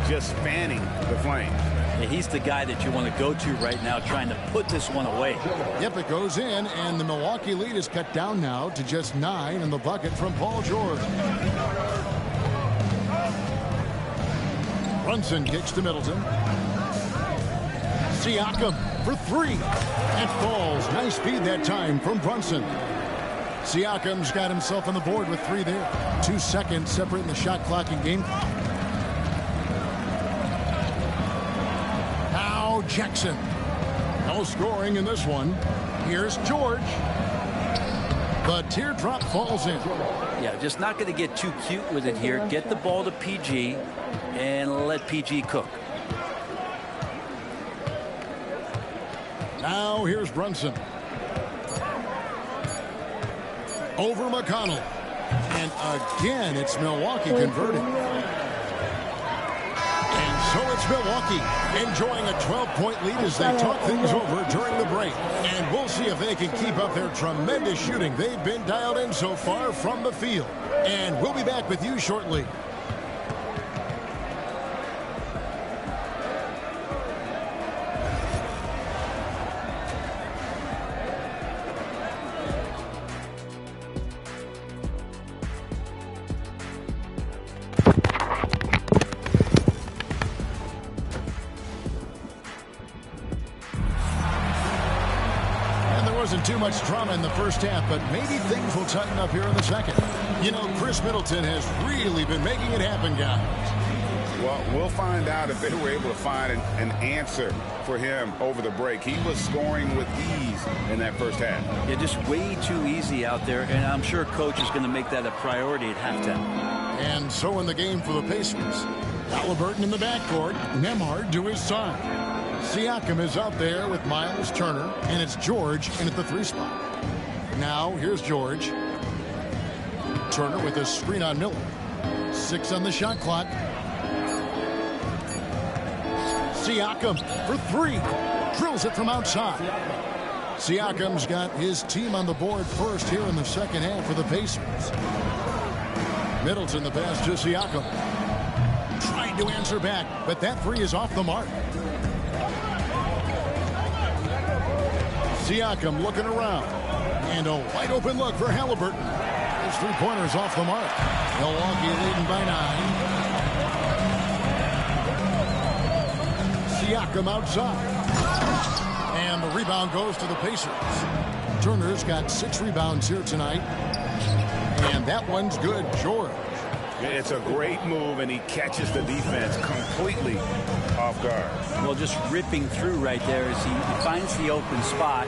just fanning the flame. Yeah, he's the guy that you want to go to right now, trying to put this one away. Yep, it goes in, and the Milwaukee lead is cut down now to just 9 in the bucket from Paul George. Brunson kicks to Middleton. Siakam for three. That falls. Nice feed that time from Brunson. Siakam's got himself on the board with three there. 2 seconds separating the shot clock and game clock. Now Jackson. No scoring in this one. Here's George. The teardrop falls in. Yeah, just not going to get too cute with it here. Get the ball to PG and let PG cook. Now here's Brunson. Over McConnell. And again, it's Milwaukee converting. And so it's Milwaukee enjoying a 12-point lead as they talk things over during the break. And we'll see if they can keep up their tremendous shooting. They've been dialed in so far from the field. And we'll be back with you shortly. Too much drama in the first half, but maybe things will tighten up here in the second. You know, Chris Middleton has really been making it happen, guys. Well, we'll find out if they were able to find an answer for him over the break. He was scoring with ease in that first half. Yeah, just way too easy out there, and I'm sure coach is going to make that a priority at halftime. And so in the game for the Pacers, Halliburton in the backcourt, Nembhard to his side. Siakam is out there with Miles Turner, and it's George in at the 3 spot. Now, here's George. Turner with a screen on Miller. 6 on the shot clock. Siakam for 3. Drills it from outside. Siakam's got his team on the board first here in the second half for the Pacers. Middleton the pass to Siakam. Trying to answer back, but that 3 is off the mark. Siakam looking around. And a wide open look for Halliburton. His 3-pointers off the mark. Milwaukee leading by 9. Siakam outside. And the rebound goes to the Pacers. Turner's got 6 rebounds here tonight. And that one's good. George. It's a great move, and he catches the defense completely off guard. Well, just ripping through right there as he finds the open spot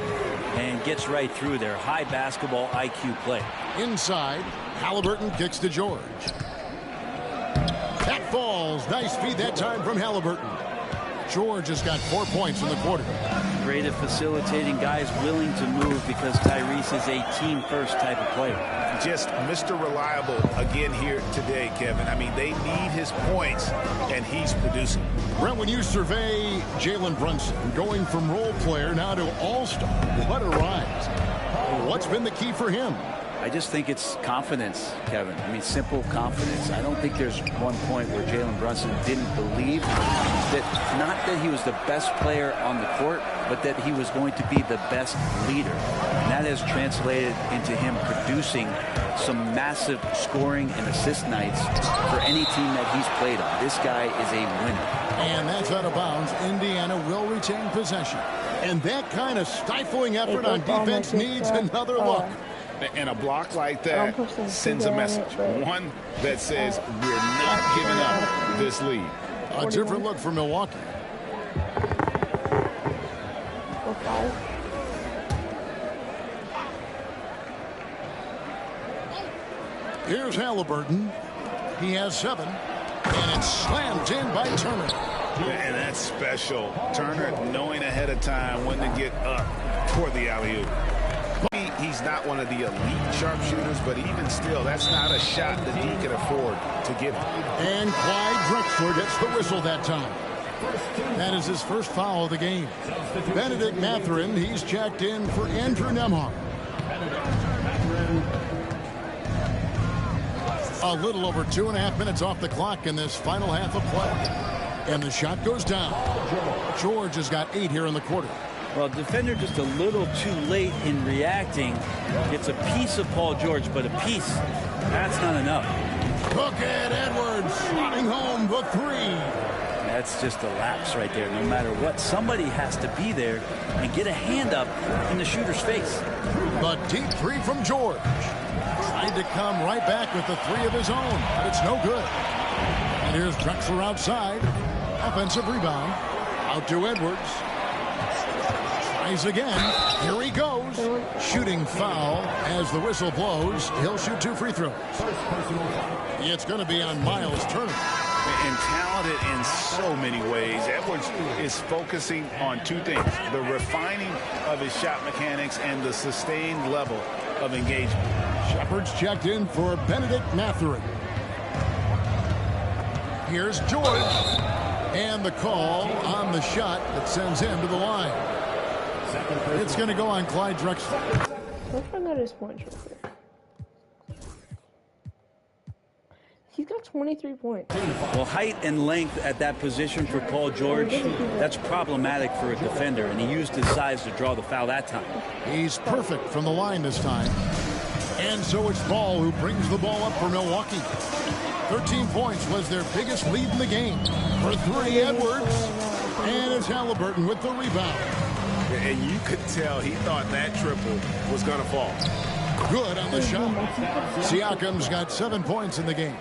and gets right through there. High basketball IQ play. Inside, Halliburton kicks to George. That falls. Nice feed that time from Halliburton. George has got 4 points in the quarter. Great at facilitating, guys willing to move because Tyrese is a team-first type of player. Just Mr. Reliable again here today, Kevin. I mean, they need his points, and he's producing. Brent, when you survey Jalen Brunson, going from role player now to all-star, what a rise. What's been the key for him? I just think it's confidence, Kevin. I mean, simple confidence. I don't think there's one point where Jalen Brunson didn't believe that, not that he was the best player on the court, but that he was going to be the best leader. And that has translated into him producing some massive scoring and assist nights for any team that he's played on. This guy is a winner. And that's out of bounds. Indiana will retain possession. And that kind of stifling effort on defense needs another look. And a block like that sends a message. One that says we're not giving up this lead. A different look for Milwaukee. Here's Halliburton. He has 7. And it's slammed in by Turner. And that's special. Turner knowing ahead of time when to get up toward the alley-oop. He's not one of the elite sharpshooters, but even still, that's not a shot that he can afford to give him. And Clyde Drexler gets the whistle that time. That is his first foul of the game. Benedict Mathurin, he's checked in for Andrew Nembhard. A little over 2.5 minutes off the clock in this final half of play. And the shot goes down. George has got 8 here in the quarter. Well, defender just a little too late in reacting. Gets a piece of Paul George, but a piece, that's not enough. Look at Edwards sliding home the 3. That's just a lapse right there. No matter what, somebody has to be there and get a hand up in the shooter's face. The deep three from George. Tried to come right back with the three of his own, but it's no good. And here's Drexler outside. Offensive rebound. Out to Edwards. Tries again. Here he goes. Shooting foul as the whistle blows. He'll shoot 2 free throws. It's going to be on Miles Turner. And talented in so many ways. Edwards is focusing on 2 things: the refining of his shot mechanics and the sustained level of engagement. Shepard's checked in for Benedict Mathurin. Here's George. And the call on the shot that sends him to the line. It's going to go on Clyde Drexler. What if I got his points real quick? He's got 23 points. Well, height and length at that position for Paul George, that's problematic for a defender, and he used his size to draw the foul that time. He's perfect from the line this time. And so it's Ball who brings the ball up for Milwaukee. 13 points was their biggest lead in the game. For 3, Edwards. And it's Halliburton with the rebound. And you could tell he thought that triple was going to fall. Good on the shot. Siakam's got 7 points in the game.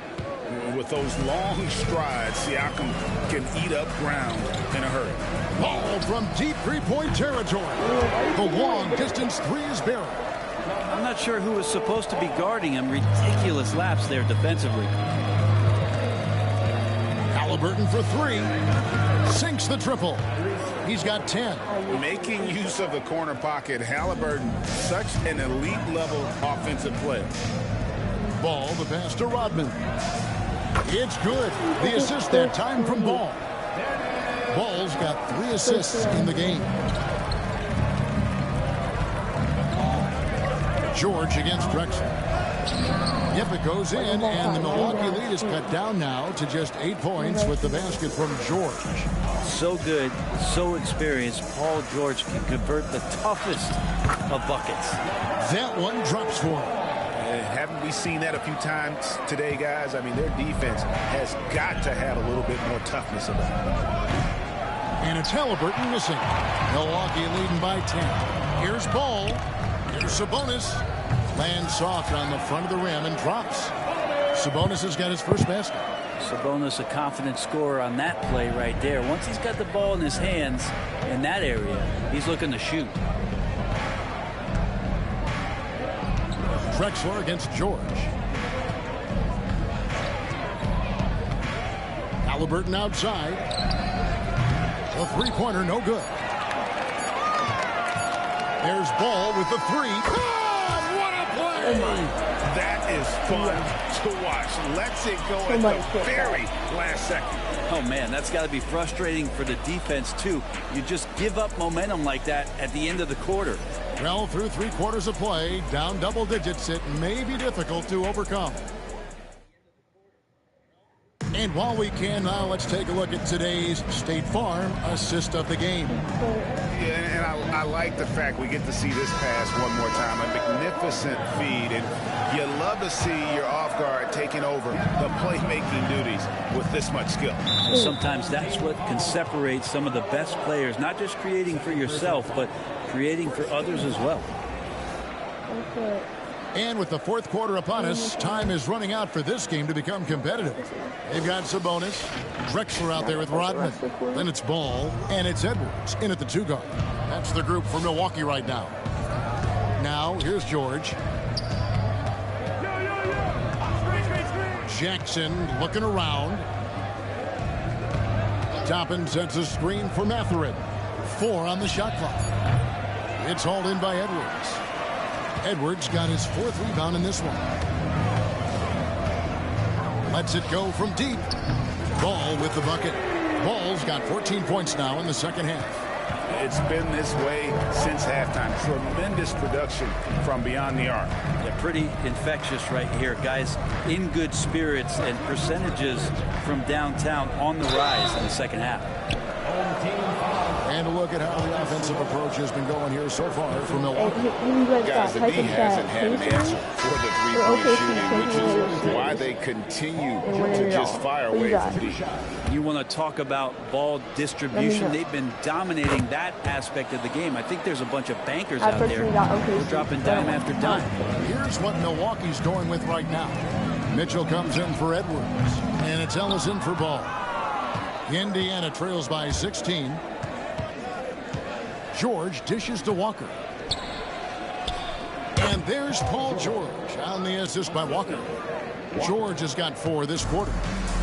With those long strides, Siakam can eat up ground in a hurry. Ball from deep three-point territory. The long-distance three is buried. I'm not sure who was supposed to be guarding him. Ridiculous lapse there defensively. Halliburton for 3. Sinks the triple. He's got 10. Making use of the corner pocket, Halliburton, such an elite-level offensive player. Ball, the pass to Rodman. It's good. The assist that time from Ball. Ball's got 3 assists in the game. George against Drexler. Yep, it goes in, and the Milwaukee lead is cut down now to just 8 points with the basket from George. So good, so experienced. Paul George can convert the toughest of buckets. That one drops for him. Haven't we seen that a few times today, guys? I mean, their defense has got to have a little bit more toughness about it. And it's Halliburton missing. Milwaukee leading by 10. Here's Ball. Here's Sabonis. Lands soft on the front of the rim and drops. Sabonis has got his first basket. Sabonis, a confident scorer on that play right there. Once he's got the ball in his hands in that area, he's looking to shoot. Drexler against George. Halliburton outside. A three-pointer, no good. There's Ball with the 3. Oh, what a play! That is fun to watch. Lets it go at the very last second. Oh, man, that's got to be frustrating for the defense, too. You just give up momentum like that at the end of the quarter. Well, through 3 quarters of play, down double digits, it may be difficult to overcome. And while we can now, let's take a look at today's State Farm assist of the game. Yeah, and I like the fact we get to see this pass one more time. A magnificent feed, and you love to see your off guard taking over the playmaking duties with this much skill. Sometimes that's what can separate some of the best players, not just creating for yourself, but creating for others as well. Okay. And with the 4th quarter upon us, time is running out for this game to become competitive. They've got Sabonis, Drexler out there with Rodman. Then it's Ball, and it's Edwards in at the 2 guard. That's the group for Milwaukee right now. Now, here's George. Jackson looking around. Toppin sets a screen for Mathurin. 4 on the shot clock. It's hauled in by Edwards. Edwards got his 4th rebound in this one. Lets it go from deep. Ball with the bucket. Ball's got 14 points now in the second half. It's been this way since halftime. Tremendous production from beyond the arc. Yeah, pretty infectious right here. Guys in good spirits, and percentages from downtown on the rise in the second half. And a look at how the offensive approach has been going here so far from Milwaukee. Guys, the D hasn't had an answer for the three-point shooting, which is why they continue to just fire away from D. You want to talk about ball distribution. They've been dominating that aspect of the game. I think there's a bunch of bankers out there who are dropping dime after dime. Here's what Milwaukee's going with right now. Mitchell comes in for Edwards, and it's Ellis in for Ball. Indiana trails by 16. George dishes to Walker. And there's Paul George on the assist by Walker. George has got 4 this quarter.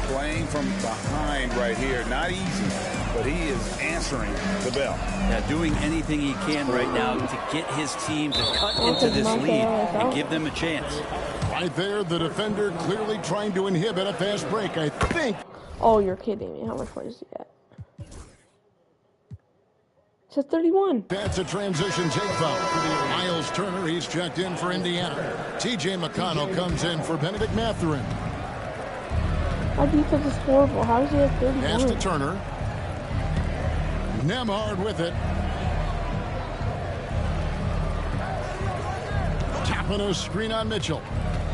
Playing from behind right here. Not easy, but he is answering the bell. Yeah, doing anything he can right now to get his team to cut into this lead and give them a chance. Right there, the defender clearly trying to inhibit a fast break, I think. Oh, you're kidding me. How much more does he get? It says 31. That's a transition take foul. Miles Turner, he's checked in for Indiana. T.J. McConnell comes in for Benedict Mathurin. Our defense is horrible. How does he have 31? Pass to Turner. Nembhard with it. Tapping a screen on Mitchell.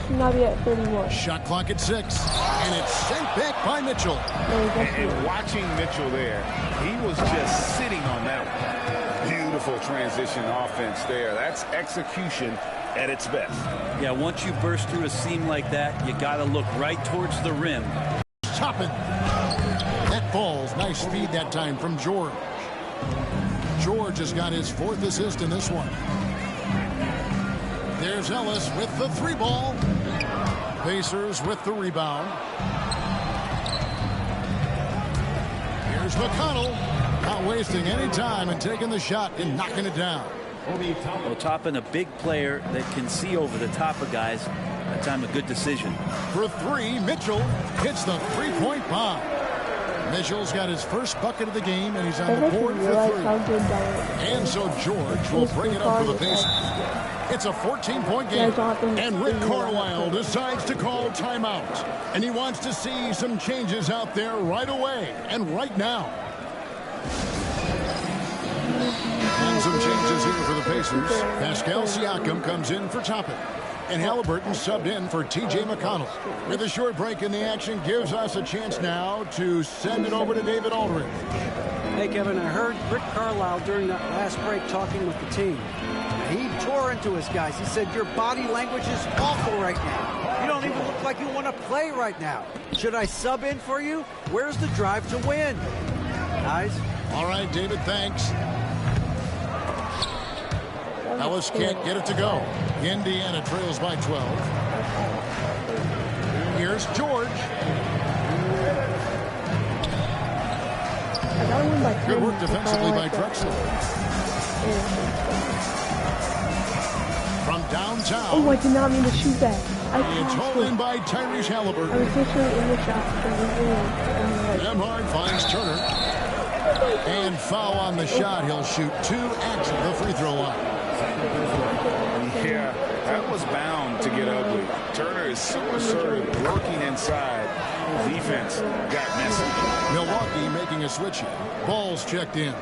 Should not be at 31. Shot clock at 6. And it's sent back by Mitchell. And watching Mitchell there, he was just sitting on that one. Beautiful transition offense there. That's execution at its best. Yeah, once you burst through a seam like that, you got to look right towards the rim. Toppin. That falls. Nice speed that time from George. George has got his 4th assist in this one. There's Ellis with the 3 ball. Pacers with the rebound. Here's McConnell. Not wasting any time and taking the shot and knocking it down. Well, Toppin, a big player that can see over the top of guys. That time a good decision. For 3, Mitchell hits the 3-point bomb. Mitchell's got his first bucket of the game, and he's on the board for 3. And so George will bring it up for the Pacers. It's a 14-point game, and Rick Carlisle decides to call timeout. And he wants to see some changes out there right away and right now. And some changes here for the Pacers. Pascal Siakam comes in for Toppin. And Halliburton subbed in for T.J. McConnell. With a short break in the action, gives us a chance now to send it over to David Aldridge. Hey, Kevin, I heard Rick Carlisle during that last break talking with the team. He tore into his guys. He said, your body language is awful right now. You don't even look like you want to play right now. Should I sub in for you? Where's the drive to win? Guys? All right, David, thanks. Ellis can't get it to go. Indiana trails by 12. Here's George. Good work defensively by Drexler. From downtown. Oh, I did not mean to shoot that. It's hauled in by Tyrese Halliburton. I was literally in the shot. Nembhard finds Turner. And foul on the shot. He'll shoot 2 at the free throw line. Yeah, that was bound to get ugly. Turner is so assertive, working inside. Defense got messy. Milwaukee making a switch here. Ball's checked in.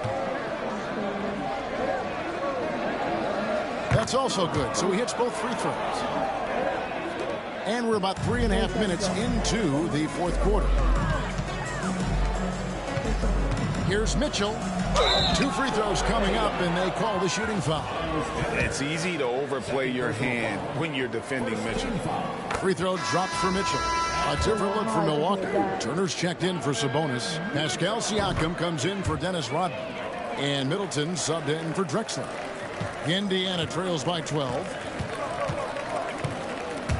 That's also good. So he hits both free throws. And we're about 3.5 minutes into the 4th quarter. Here's Mitchell. 2 free throws coming up, and they call the shooting foul. It's easy to overplay your hand when you're defending Mitchell. Free throw dropped for Mitchell. A different look for Milwaukee. Turner's checked in for Sabonis. Pascal Siakam comes in for Dennis Rodman. And Middleton subbed in for Drexler. Indiana trails by 12.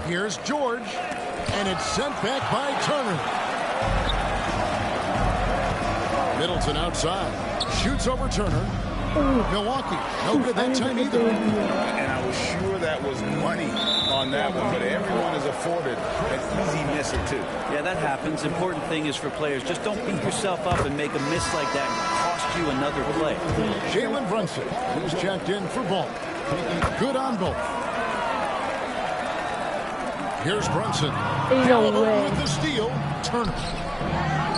Here's George. And it's sent back by Turner. Middleton outside. Shoots over Turner. Milwaukee, no good that time either. And I was sure that was money on that one, but everyone is afforded an easy miss or 2. Yeah, that happens. Important thing is for players, just don't beat yourself up and make a miss like that and cost you another play. Jalen Brunson, who's checked in for Ball. Good on both. Here's Brunson. No with the steal. Turner.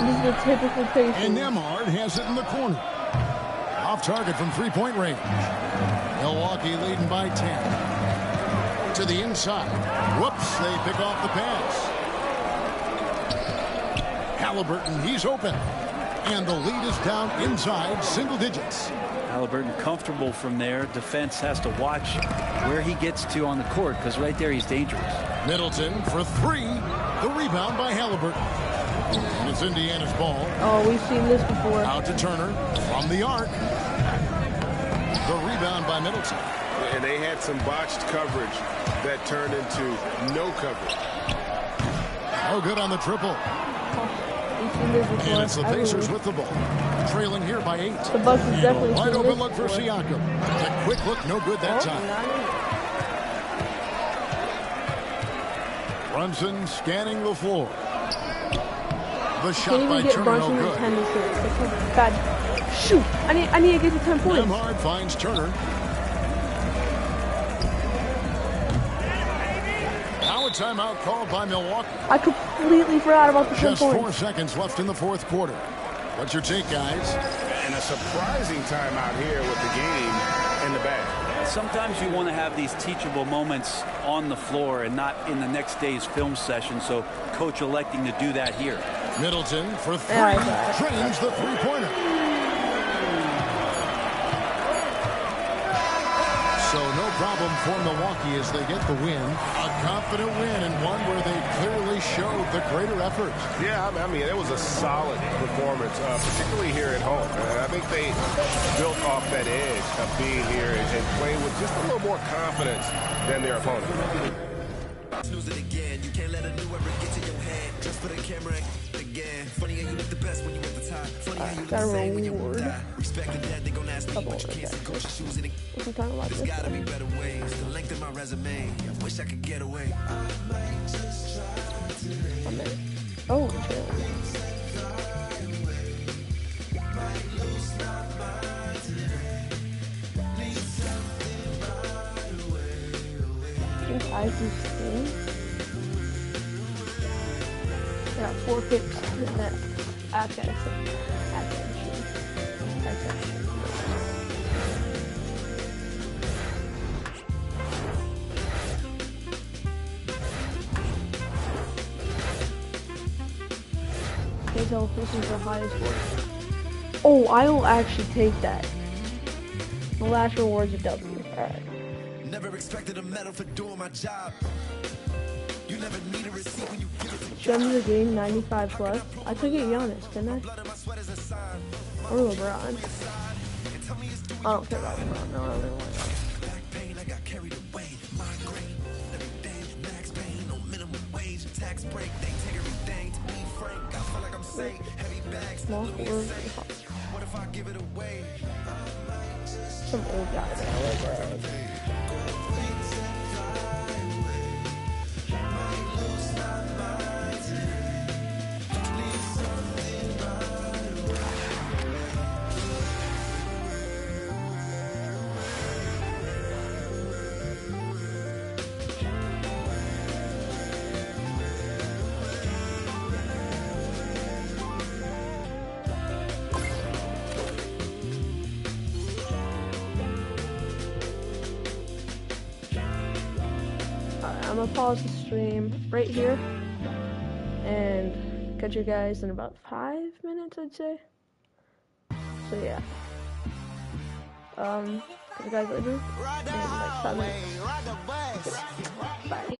This is a typical Pacers. And Nembhard has it in the corner. Off target from three-point range. Milwaukee leading by 10. To the inside. Whoops, they pick off the pass. Halliburton, he's open. And the lead is down inside single digits. Halliburton comfortable from there. Defense has to watch where he gets to on the court because right there he's dangerous. Middleton for three. The rebound by Halliburton. And it's Indiana's ball. Oh, we've seen this before. Out to Turner from the arc. The rebound by Middleton. And they had some botched coverage that turned into no coverage. No good on the triple. And it's the Pacers with the ball. Trailing here by 8. The Bucks is definitely wide open look for Siakam. A quick look, no good that time. Brunson scanning the floor. The shot by Turner, no good. Bad. Shoot! I need to get to 10 points. Nembhard finds Turner. Now a timeout called by Milwaukee. I completely forgot about the 10 Just points. 4 seconds left in the fourth quarter. What's your take, guys? And a surprising timeout here with the game in the bag. Sometimes you want to have these teachable moments on the floor and not in the next day's film session, so coach electing to do that here. Middleton for three. Drains the three-pointer. So no problem for Milwaukee as they get the win. A confident win and one where they clearly showed the greater effort. Yeah, I mean, it was a solid performance, particularly here at home. I think they built off that edge of being here and playing with just a little more confidence than their opponent. Snooze it again. You can't let a new ever get to your head. Just for the camera again. Funny how you look the best when you at the top. Funny how you look the same when you won't die. Respect the dead, they gon' ask me what you can't see. Coach your shoes in it. There's gotta be better ways. The length of my resume. I wish I could get away. Oh, Yeah, 4 picks in that Afghanistan. This is the highest one. Oh, I will actually take that. The last reward's a W. Alright. Never expected a medal for doing my job. You never need a receipt when you give it to Show me the game 95 plus. I took it Giannis, didn't I? Or LeBron. I don't care about LeBron. No, I don't really want it. I got carried away. Migraine. Every day, max pain. No minimum wage. Tax break. They take everything to be frank. I feel like I'm safe. Heavy bags. Small forward. What if I give it away? Some old guy there. I'm gonna pause the stream right here and catch you guys in about 5 minutes, I'd say. So yeah. Catch you guys later in like 5 minutes. Bye.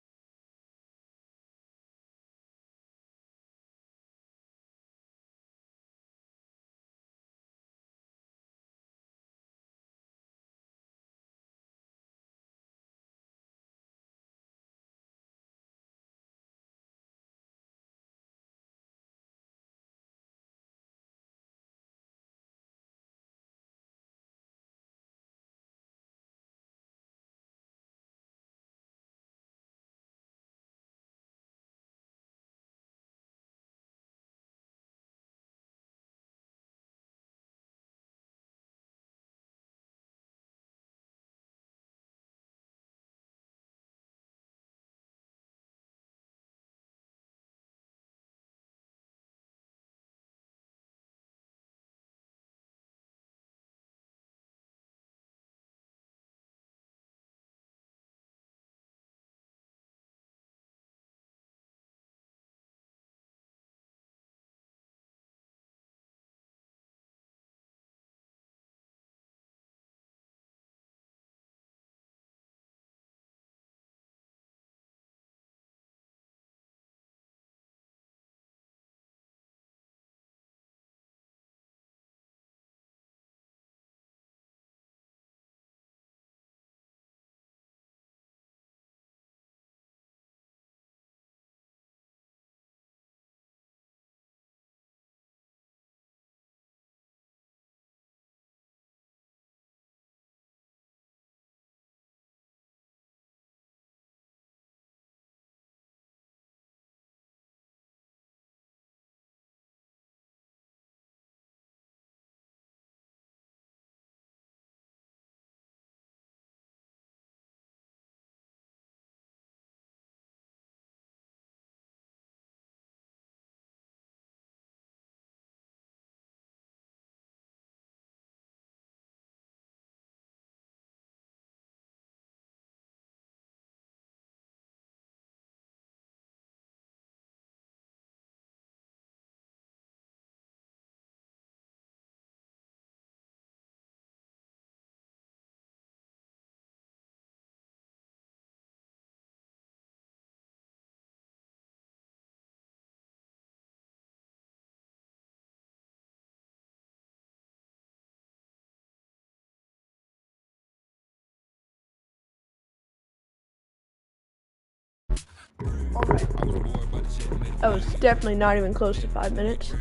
That was definitely not even close to 5 minutes.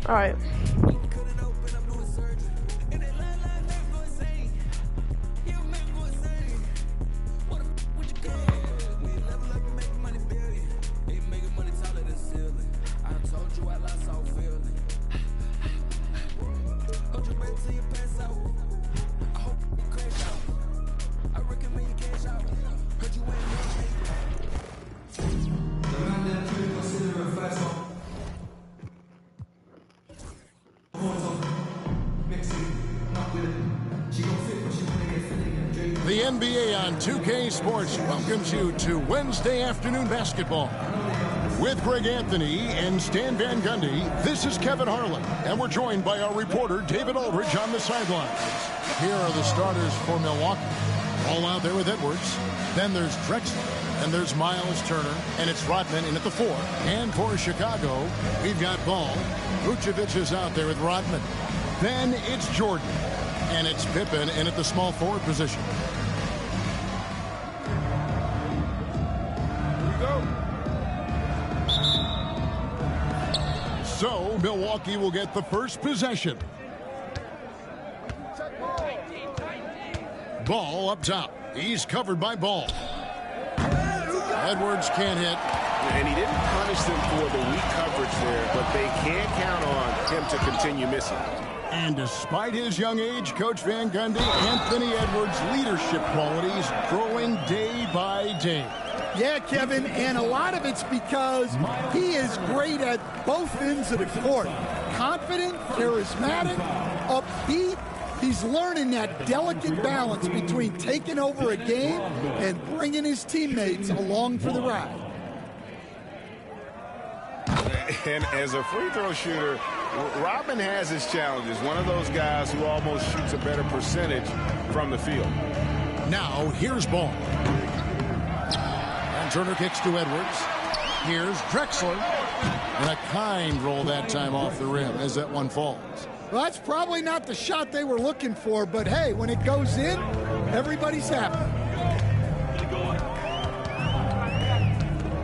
All right. The NBA on 2K Sports welcomes you to Wednesday afternoon basketball. With Greg Anthony and Stan Van Gundy, this is Kevin Harlan, and we're joined by our reporter, David Aldridge, on the sidelines. Here are the starters for Milwaukee. All out there with Edwards. Then there's Drexler. And there's Miles Turner, and it's Rodman in at the 4. And for Chicago, we've got Ball. Vucevic is out there with Rodman. Then it's Jordan. And it's Pippen in at the small forward position. So, Milwaukee will get the first possession. Ball up top. He's covered by Ball. Edwards can't hit. And he didn't punish them for the weak coverage there, but they can't count on him to continue missing. And despite his young age, Coach Van Gundy, Anthony Edwards' leadership qualities growing day by day. Yeah, Kevin, and a lot of it's because he is great at both ends of the court. Confident, charismatic, upbeat. He's learning that delicate balance between taking over a game and bringing his teammates along for the ride. And as a free throw shooter, Rodman has his challenges. One of those guys who almost shoots a better percentage from the field. Now, here's Ball. And Turner kicks to Edwards. Here's Drexler. And a kind roll that time off the rim as that one falls. Well, that's probably not the shot they were looking for, but hey, when it goes in, everybody's happy.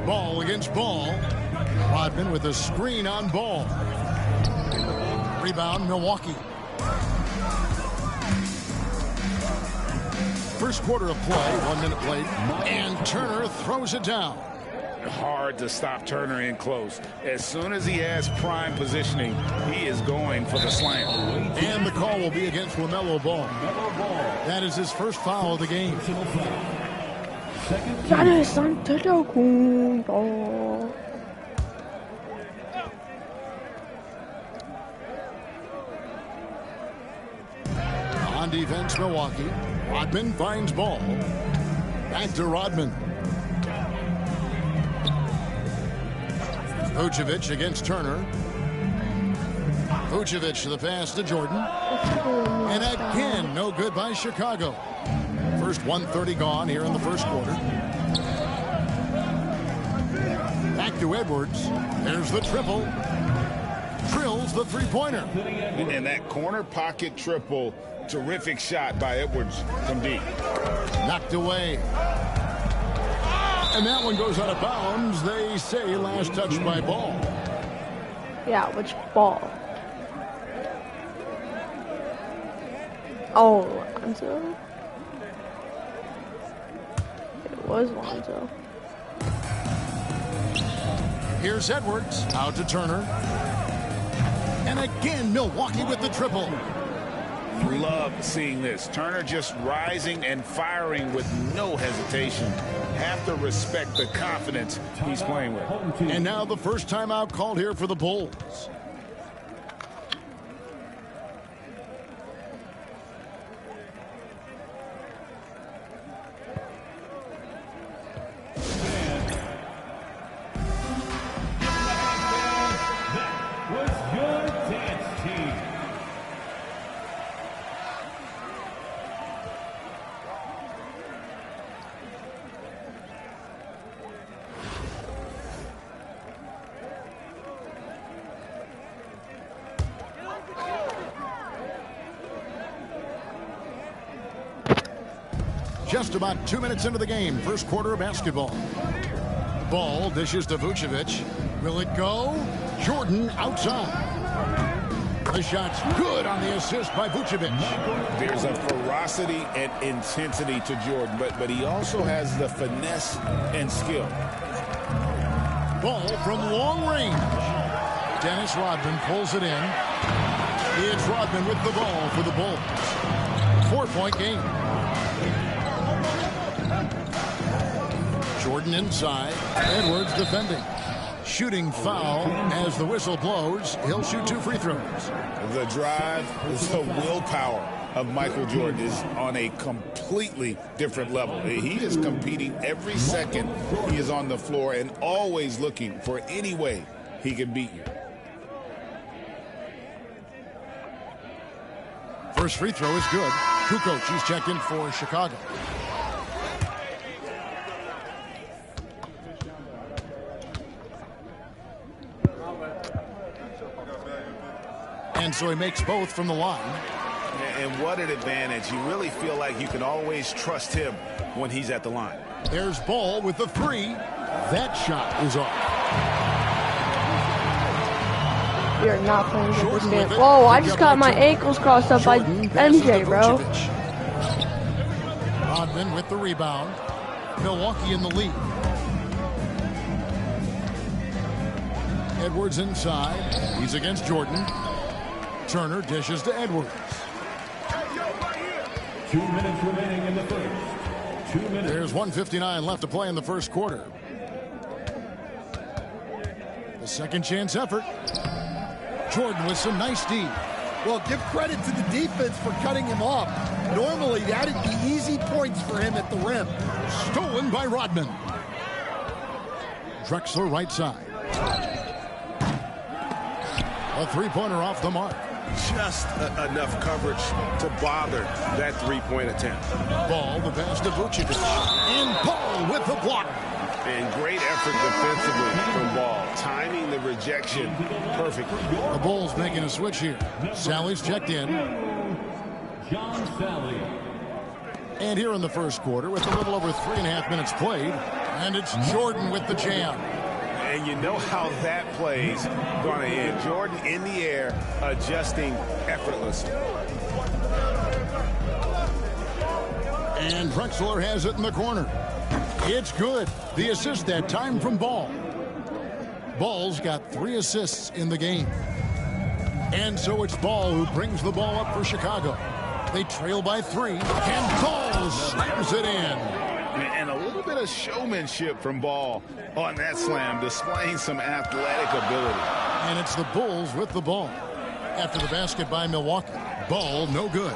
Ball against Ball. Rodman with a screen on Ball. Rebound, Milwaukee. First quarter of play, 1 minute played, and Turner throws it down. Hard to stop Turner in close. As soon as he has prime positioning, he is going for the slam. And the call will be against LaMelo Ball. That is his first foul of the game. Giannis Antetokounmpo. On defense, Milwaukee. Rodman finds Ball. Back to Rodman. Vucevic against Turner. Vucevic the pass to Jordan. And again, no good by Chicago. First 1:30 gone here in the first quarter. Back to Edwards. There's the triple. Drills the three-pointer. And that corner pocket triple, terrific shot by Edwards from deep. Knocked away. And that one goes out of bounds. They say last touched by Ball. Yeah, which Ball? Oh, Lonzo? It was Lonzo. Here's Edwards. Out to Turner. And again, Milwaukee with the triple. Love seeing this. Turner just rising and firing with no hesitation. Have to respect the confidence he's playing with. And now the first timeout called here for the Bulls. Just about 2 minutes into the game, first quarter of basketball. Ball dishes to Vucevic. Will it go? Jordan outside. The shot's good on the assist by Vucevic. There's a ferocity and intensity to Jordan, but he also has the finesse and skill. Ball from long range. Dennis Rodman pulls it in. It's Rodman with the ball for the Bulls. 4-point game. Jordan inside. Edwards defending. Shooting foul as the whistle blows. He'll shoot 2 free throws. The drive, the willpower of Michael Jordan is on a completely different level. He is competing every second he is on the floor and always looking for any way he can beat you. First free throw is good. Kukoc, he's checked in for Chicago. And so he makes both from the line. And what an advantage. You really feel like you can always trust him when he's at the line. There's Ball with the 3. That shot is off. We are not playing with this game. Whoa, I just got my ankles crossed up by MJ, bro. Rodman with the rebound. Milwaukee in the lead. Edwards inside. He's against Jordan. Turner dishes to Edwards. 2 minutes remaining in the first. 2 minutes. There's 1:59 left to play in the first quarter. The second chance effort. Jordan with some nice D. Well, give credit to the defense for cutting him off. Normally, that'd be easy points for him at the rim. Stolen by Rodman. Drexler right side. A three-pointer off the mark. Just enough coverage to bother that three-point attempt. Ball, the pass to Vucevic. And Ball with the block. And great effort defensively from Ball. Timing the rejection perfectly. The Bulls making a switch here. Sally's checked in. John Sally. And here in the first quarter with a little over 3.5 minutes played. And it's Jordan with the jam. And you know how that play's going to end. Jordan in the air, adjusting effortlessly. And Drexler has it in the corner. It's good. The assist that time from Ball. Ball's got 3 assists in the game. And so it's Ball who brings the ball up for Chicago. They trail by 3. And Ball slams it in. And a little bit of showmanship from Ball on that slam, displaying some athletic ability. And it's the Bulls with the ball. After the basket by Milwaukee. Ball no good.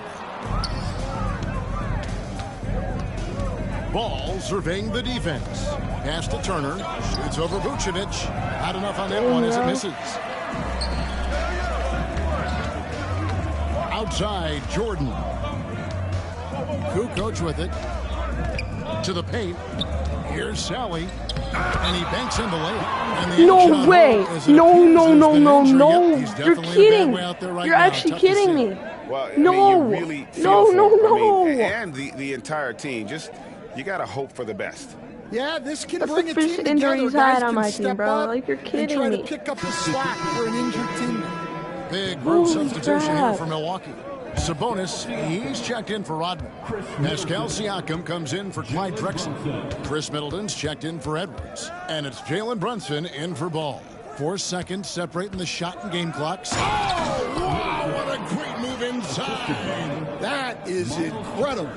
Ball surveying the defense. Pass to Turner. Shoots over Vucevic. Not enough on that one as it misses. Outside, Jordan. Kukoc with it. To the paint. Here's Sally. And he banks in the layup. And the no way. No. You're kidding. You're actually kidding me. Well, no. I mean, really No. and the entire team. Just, you got to hope for the best. Yeah, this can That's bring the a team first together. injury he's Guys had on can my step team, bro. up Like, you're and kidding try me. to pick up the slack for an injured team. Big group Holy substitution here crap. for Milwaukee. Sabonis, he's checked in for Rodman. Pascal Siakam comes in for Clyde Drexler. Chris Middleton's checked in for Edwards. And it's Jalen Brunson in for Ball. 4 seconds separating the shot and game clocks. Oh, wow, what a great move inside. That is incredible.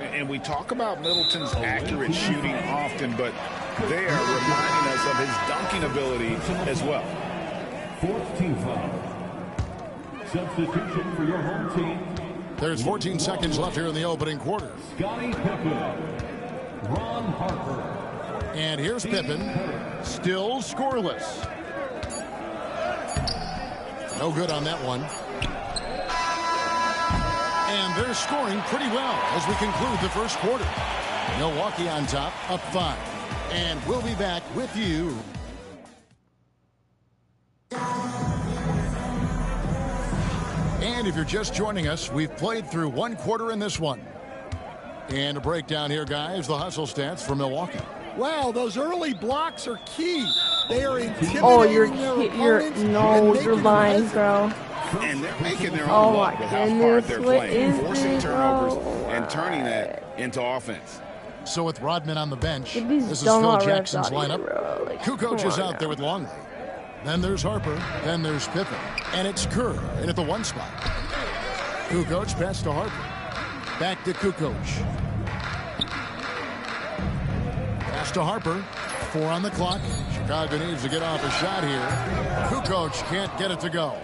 And we talk about Middleton's accurate shooting often, but they are reminding us of his dunking ability as well. 4th team foul. Substitution for your home team. There's 14 seconds left here in the opening quarter. Scottie Pippen. Ron Harper. And here's Pippen. Still scoreless. No good on that one. And they're scoring pretty well as we conclude the first quarter. Milwaukee on top, up 5. And we'll be back with you. And if you're just joining us, we've played through 1 quarter in this one. And a breakdown here, guys. The hustle stats for Milwaukee. Wow, those early blocks are key. They are intimidating you're lying, bro. And they're making their Oh own my luck with how hard they're goodness, playing, what is forcing this, turnovers bro? and turning that into offense. So with Rodman on the bench, Get these this is Phil dumb Jackson's refs out of lineup. here, bro. Like, Kukoc come is on out there now. with Longley. Then there's Harper. Then there's Pippen. And it's Kerr in at the 1 spot. Kukoc pass to Harper. Back to Kukoc. Pass to Harper. 4 on the clock. Chicago needs to get off a shot here. Kukoc can't get it to go.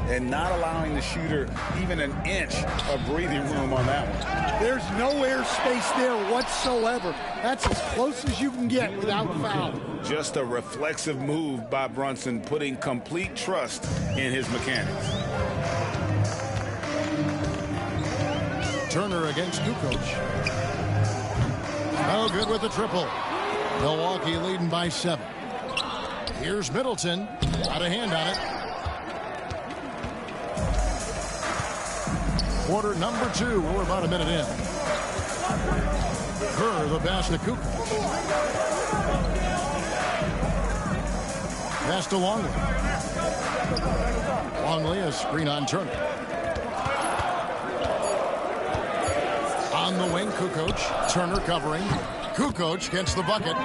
And not allowing the shooter even an inch of breathing room on that one. There's no air space there whatsoever. That's as close as you can get without foul. Just a reflexive move by Brunson, putting complete trust in his mechanics. Turner against Kukoc. No good with the triple. Milwaukee leading by 7. Here's Middleton. Got a hand on it. Quarter number 2. We're about a minute in. Kerr the pass to Kukoc. Pass to Longley. Longley, a screen on Turner. On the wing, Kukoc. Turner covering. Kukoc gets the bucket.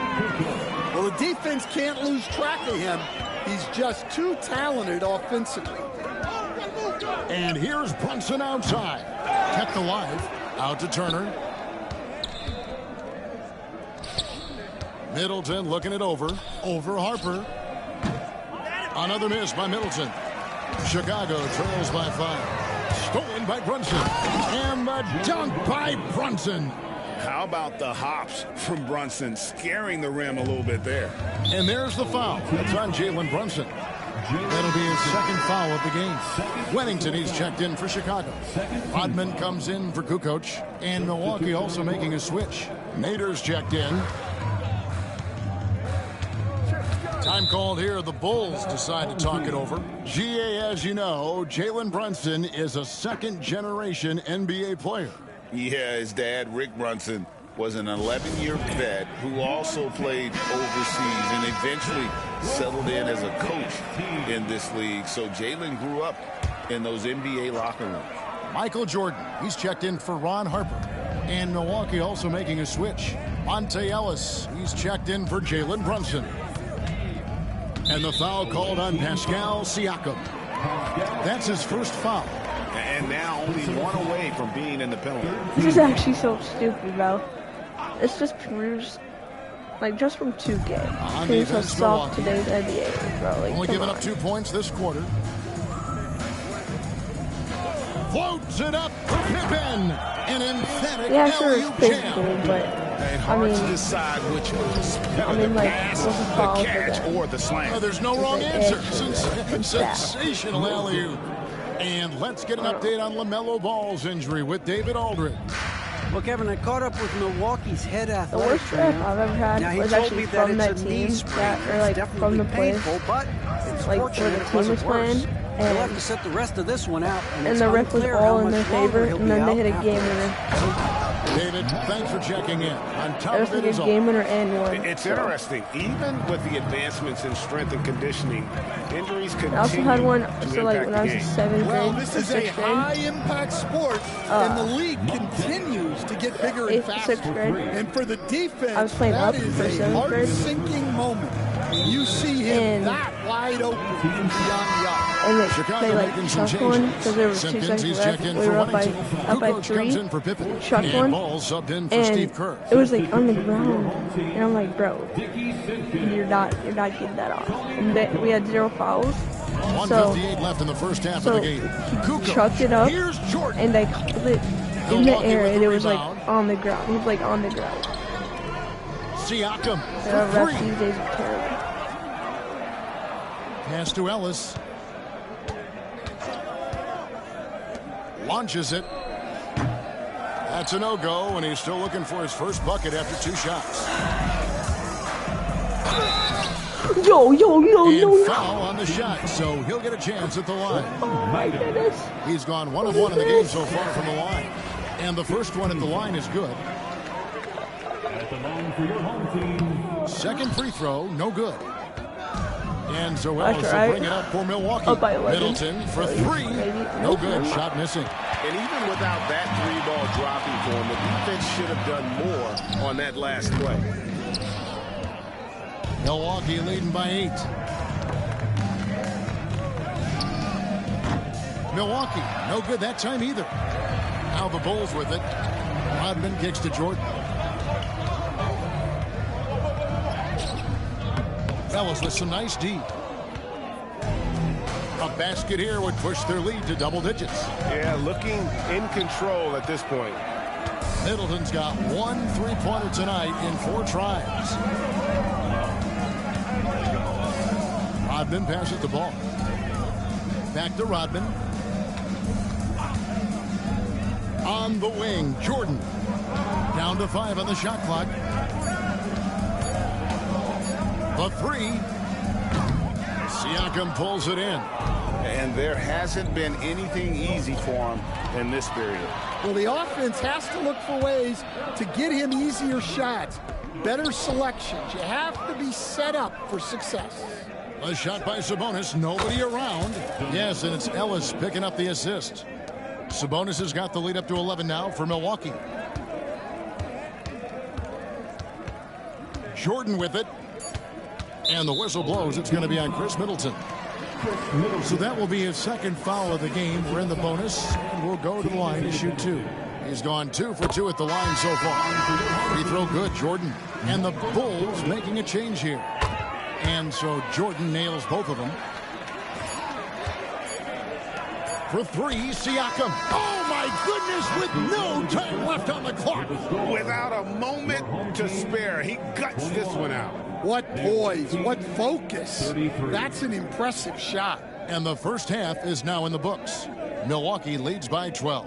Well, the defense can't lose track of him. He's just too talented offensively. And here's Brunson outside. Kept alive. Out to Turner. Middleton looking it over. Over Harper. Another miss by Middleton. Chicago trails by 5. Stolen by Brunson. And the dunk by Brunson. How about the hops from Brunson, scaring the rim a little bit there. And there's the foul. It's on Jalen Brunson. That'll be his second foul of the game. Wennington, he's checked in for Chicago. Rodman comes in for Kukoc. And Milwaukee also making a switch. Nader's checked in. Time called here. The Bulls decide to talk it over. GA, as you know, Jalen Brunson is a second-generation NBA player. Yeah, his dad, Rick Brunson, was an 11-year vet who also played overseas and eventually settled in as a coach in this league. So Jalen grew up in those NBA locker rooms. Michael Jordan, he's checked in for Ron Harper. And Milwaukee also making a switch. Monte Ellis, he's checked in for Jalen Brunson. And the foul called on Pascal Siakam. That's his first foul. And now only 1 away from being in the penalty. This is actually so stupid, bro. It's just proves, like, just from 2 games. Proves how soft today's NBA is, bro. Like, only giving up 2 points this quarter. Floats it up for Pippen. An emphatic yeah, sure, it's alley-oop physical, jam. but I mean, to decide which was like, pass, what's the the foul for catch, that? or the slam. Oh, there's no wrong answer. Sensational alley-oop. And let's get an update on LaMelo Ball's injury with David Aldridge. Well, Kevin, I caught up with Milwaukee's head the athletic worst rep trainer. I've ever had Now, he was told actually me that from it's that a knee team, sprain. or like It's from the definitely players. painful, but it's Like, where fortunate the it team wasn't was playing, worse. They'll and- have to set the rest of this one out. And it's the ref was unclear all how in their much longer favor, he'll and be then they out hit a after game that. winner. David, thanks for checking in. On top It was of like it a is all. game winner and one. It's interesting. Even with the advancements in strength and conditioning, injuries continue I also had one, to so like impact when I was the in game. 7th grade, Well, this or is a 6th grade. high-impact sport, and the league continues to get bigger and 8th to faster. 6th grade. And for the defense, I was playing that up is for a 7th grade. heart-sinking moment. You see him And- that wide open from beyond the arc. And Chicago they like making some chucked one changes. because there was 2 Simpkins, seconds he's left. checked in We for were up by Wennington. 3. Kukoc comes in for Pippen. Chucked And one. Ball subbed in for And Steve Kerr. it was like on the ground, and I'm like, bro, you're not getting that off. And we had 0 fouls, so 1:58 left in the first half so of the game. he Kukoc. chucked it up, Here's Jordan. and they called it in the Milwaukee air, with and the it was like rebound. on the ground. He was like on the ground. Siakam The for refs 3. these days are terrible. Pass to Ellis. Launches it. That's a no-go, and he's still looking for his first bucket after 2 shots. Yo, And foul on the shot, so he'll get a chance at the line. Oh my goodness. He's gone 1 of 1 in the game so far from the line. And the first one at the line is good. At the line for your home team. Second free throw, no good. And so That's Ellis right. will bring it up for Milwaukee. Up by 11. Middleton for three. No good. Shot missing. And even without that three-ball dropping for him, the defense should have done more on that last play. Milwaukee leading by 8. Milwaukee, no good that time either. Now the Bulls with it. Rodman kicks to Jordan. Ellis with some nice D. A basket here would push their lead to double digits. Yeah, looking in control at this point. Middleton's got 1 3-pointer tonight in 4 tries. Rodman passes the ball. Back to Rodman. On the wing, Jordan. Down to 5 on the shot clock. The 3. Siakam pulls it in. And there hasn't been anything easy for him in this period. Well, the offense has to look for ways to get him easier shots, better selections. You have to be set up for success. A shot by Sabonis, nobody around. Yes, and it's Ellis picking up the assist. Sabonis has got the lead up to 11 now for Milwaukee. Jordan with it. And the whistle blows. It's going to be on Chris Middleton. So that will be his second foul of the game. We're in the bonus, and we'll go to the line to shoot 2. He's gone 2 for 2 at the line so far. Free throw good, Jordan. And the Bulls making a change here. And so Jordan nails both of them. For 3, Siakam. Oh, my goodness, with no time left on the clock. Without a moment to spare, he guts this one out. What poise, what focus. That's an impressive shot. And the first half is now in the books. Milwaukee leads by 12.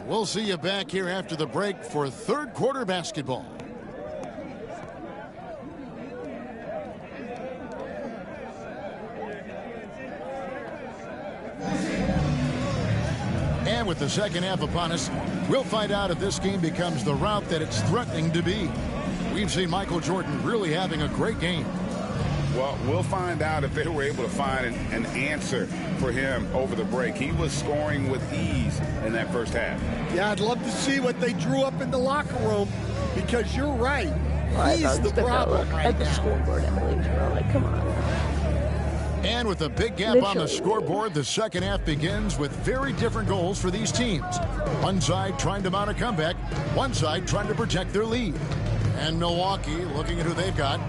We'll see you back here after the break for third quarter basketball. And with the second half upon us, we'll find out if this game becomes the route that it's threatening to be. We've seen Michael Jordan really having a great game. Well, we'll find out if they were able to find an answer for him over the break. He was scoring with ease in that first half. Yeah, I'd love to see what they drew up in the locker room, because you're right. He's the problem at the scoreboard at Williamsboro. Like, come on. And with a big gap on the scoreboard, the second half begins with very different goals for these teams. One side trying to mount a comeback, one side trying to protect their lead. And Milwaukee, looking at who they've got.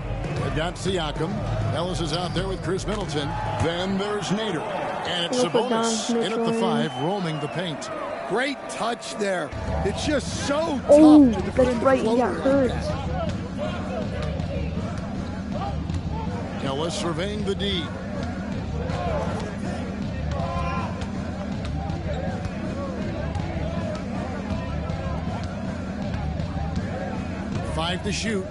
They've got Siakam. Ellis is out there with Chris Middleton. Then there's Nader. And it's Sabonis in at the 5, roaming the paint. Great touch there. It's just so tough to defend. That's right, he got hurt. Ellis surveying the D. Five to shoot.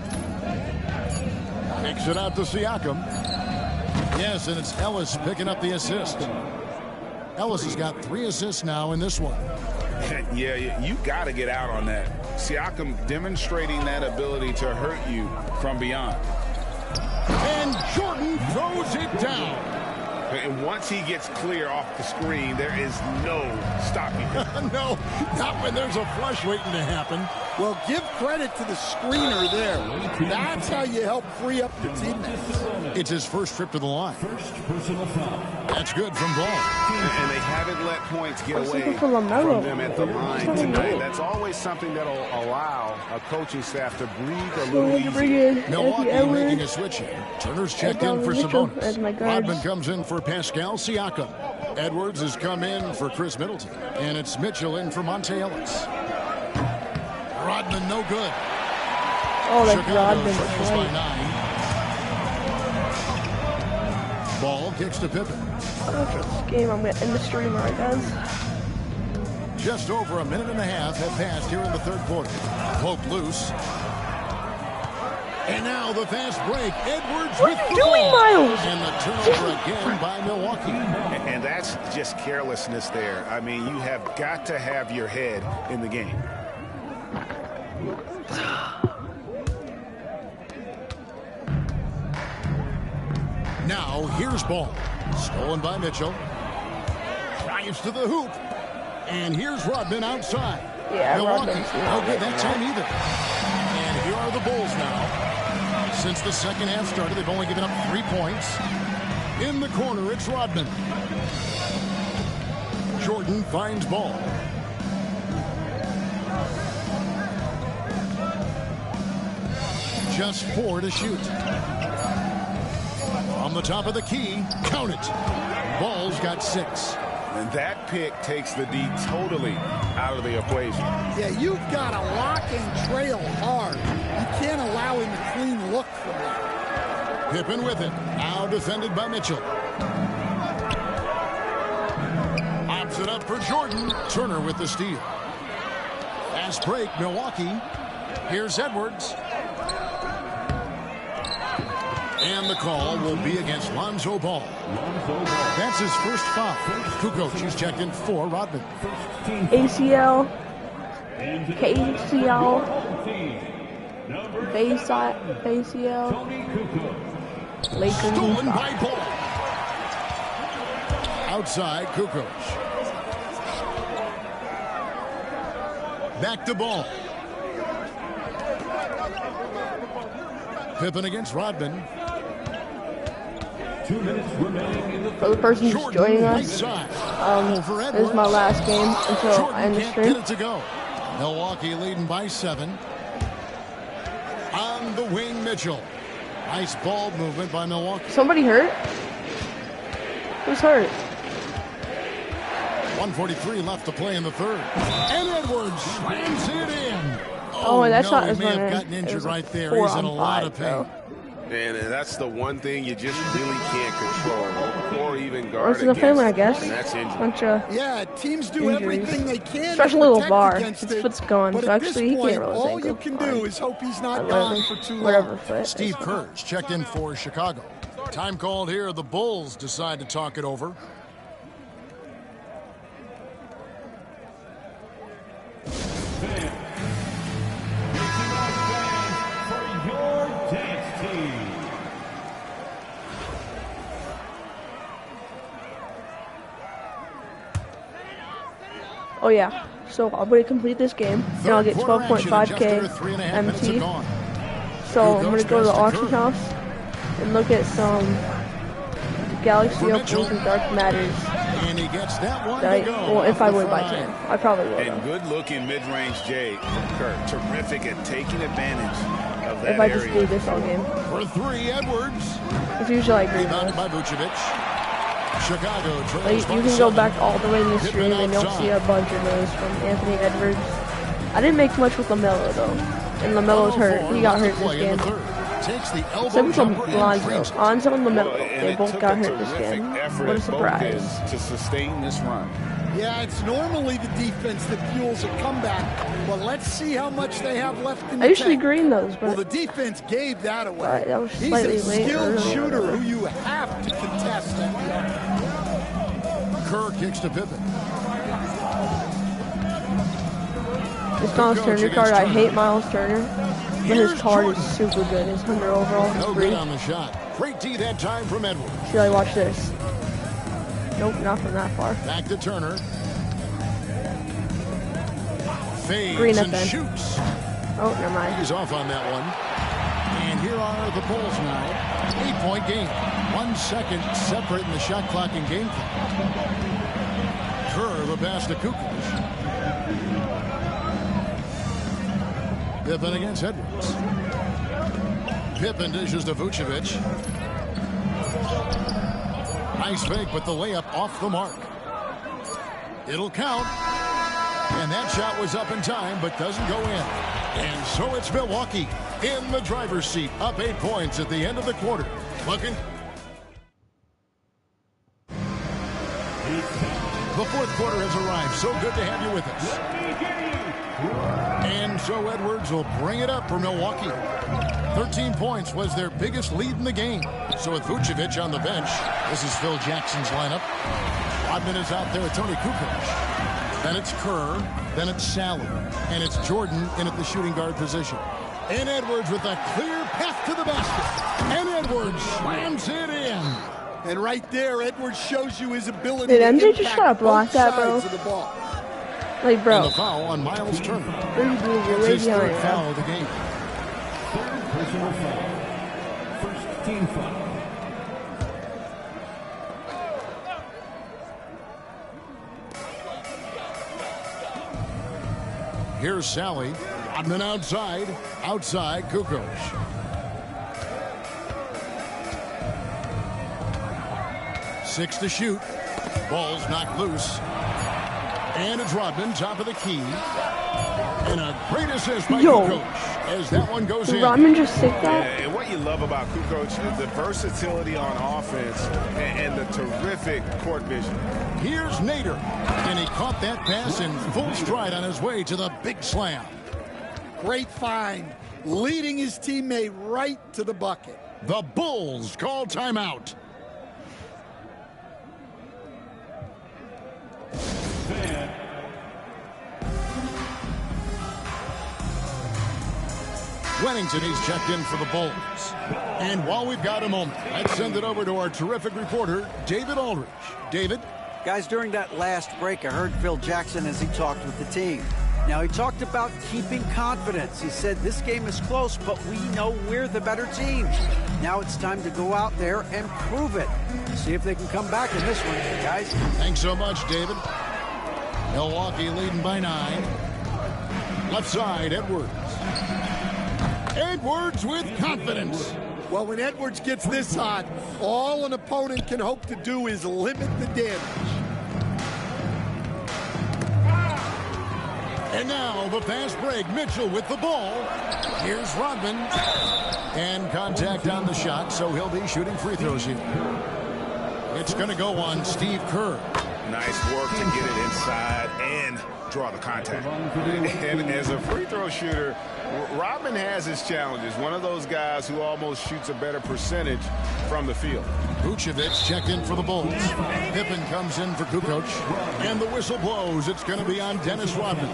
Kicks it out to Siakam. Yes, and it's Ellis picking up the assist. Ellis has got 3 assists now in this one. Yeah, you got to get out on that. Siakam demonstrating that ability to hurt you from beyond. And Jordan throws it down. And once he gets clear off the screen, there is no stopping him. No, not when there's a flush waiting to happen. Well, give credit to the screener there. That's how you help free up your teammates. It's his first trip to the line. First personal foul. That's good from Ball. And they haven't let points get away from them at the line tonight. That's always something that'll allow a coaching staff to breathe a little easier. Milwaukee making a switch here. Turner's checked in for Sabonis. Rodman comes in for Pascal Siakam. Edwards has come in for Chris Middleton. And it's Mitchell in for Monte Ellis. Rodman no good. Oh, that's Chicago's Rodman. by 9. Ball kicks to Pippen. After this game, I'm going to end the stream right, guys. Just over a minute and a half have passed here in the third quarter. Poke loose. And now the fast break. Edwards what with are you the doing, ball. Miles? And the turnover again by Milwaukee. And that's just carelessness there. I mean, you have got to have your head in the game. Now here's ball. Stolen by Mitchell. Drives to the hoop. And here's Rodman outside. Yeah, Milwaukee, Rodman's no good that time either. And here are the Bulls now. Since the second half started, they've only given up 3 points. In the corner, it's Rodman. Jordan finds ball. Just 4 to shoot. On the top of the key, count it. Ball's got 6. And that pick takes the D totally out of the equation. Yeah, you've got to lock and trail hard. You can't allow him a clean look from there. Pippen with it. Now defended by Mitchell. Pops it up for Jordan. Turner with the steal. Fast break, Milwaukee. Here's Edwards. And the call will be against Lonzo Ball. That's his first foul. Kukoc, who's checked in for Rodman. ACL, KCL, ACL, Lakers. Stolen by Ball. Outside, Kukoc. Back to Ball. Pippen against Rodman. 2 minutes remaining in the For the person who's joining us, this is my last game until I end the stream. Get it to go. Milwaukee leading by 7. On the wing, Mitchell. Nice ball movement by Milwaukee. Somebody hurt? Who's hurt? 1:43 left to play in the third. And Edwards slams it in. Oh, that's no, not as he may have gotten injured right there. He's in a lot of pain. And that's the one thing you just really can't control or even guard It's in the family, I guess. And that's injury. Bunch of yeah, teams do everything they can. Especially to little bar. against His it, foot's gone, but so at actually this he point, can't roll his all ankle. you can do is hope he's not 11, gone for too long. whatever foot. Steve Kerr's checked in for Chicago. Time called here. The Bulls decide to talk it over. Oh yeah, so I'm going to complete this game, and I'll get 12.5k MT. So I'm going to go to the auction house and look at some Galaxy Opals and Dark Matters. And he gets that one to go. Well, if I win by 10. I probably will. And good-looking mid-range Jay Kirk. Terrific at taking advantage of that if I just do this all game. For 3, Edwards. It's usually like rebounded by Vucevic. Chicago like, you can go back all the way in the stream and you'll see a bunch of those from Anthony Edwards. I didn't make much with LaMelo though, and LaMelo's hurt. He got hurt this game. Same from Lonzo. Lonzo and LaMelo, they both got hurt this game. What a surprise! To sustain this run. Yeah, it's normally the defense that fuels a comeback, but let's see how much they have left in the I usually tank. green those, but well, the defense gave that away. That was He's slightly a late skilled early. shooter who you have to contest at the arc. Kerr kicks to Pippen. This Miles Turner card, I hate Miles Turner, but his card is super good. His 100 overall. No good on the shot. Great D that time from Edwards. Should I watch this? Nope, not from that far. Back to Turner. Fades Green up and then. shoots. Oh, never mind. He's off on that one. And here are the Bulls now. 8-point game. 1 second separating the shot clock and game clock. Kerr, the pass to Kukoc. Pippen against Edwards. Pippen dishes to Vucevic. Nice fake, but the layup off the mark. It'll count. And that shot was up in time, but doesn't go in. And so it's Milwaukee in the driver's seat, up 8 points at the end of the quarter. Looking. The fourth quarter has arrived. So good to have you with us. And so Edwards will bring it up for Milwaukee. 13 points was their biggest lead in the game. So with Vucevic on the bench, this is Phil Jackson's lineup. Rodman is out there with Tony Kukoc. Then it's Kerr. Then it's Sally. And it's Jordan in at the shooting guard position. And Edwards with a clear path to the basket. And Edwards slams it in. And right there, Edwards shows you his ability Did to MJ just impact try to block both that, bro? sides of the ball. Like, bro. And the foul on Miles Turner. What are you doing? You're It's way his third behind, foul bro. of the game. Third personal foul. First team foul. Here's Sally. Rodman outside. Outside, Kukoc. Six to shoot. Ball's knocked loose. And it's Rodman, top of the key. And a great assist by Kukoc as that one goes in. Did Rodman just stick that? Yeah, and what you love about Kukoc is the versatility on offense and the terrific court vision. Here's Nader. And he caught that pass in full stride on his way to the big slam. Great find. Leading his teammate right to the bucket. The Bulls call timeout. Wennington, he's checked in for the Bulls. And while we've got a moment, let's send it over to our terrific reporter, David Aldridge. David? Guys, during that last break, I heard Phil Jackson as he talked with the team. Now, he talked about keeping confidence. He said this game is close, but we know we're the better team. Now it's time to go out there and prove it. See if they can come back in this one, guys. Thanks so much, David. Milwaukee leading by 9. Left side, Edwards. Edwards with confidence. Well, when Edwards gets this hot, all an opponent can hope to do is limit the damage. And now the fast break. Mitchell with the ball. Here's Rodman. And contact on the shot, so he'll be shooting free throws here. It's going to go on Steve Kerr. Nice work to get it inside and draw the contact. And as a free throw shooter, Rodman has his challenges. One of those guys who almost shoots a better percentage from the field. Vucevic checked in for the Bulls. Pippen comes in for Kukoc. And the whistle blows. It's going to be on Dennis Rodman.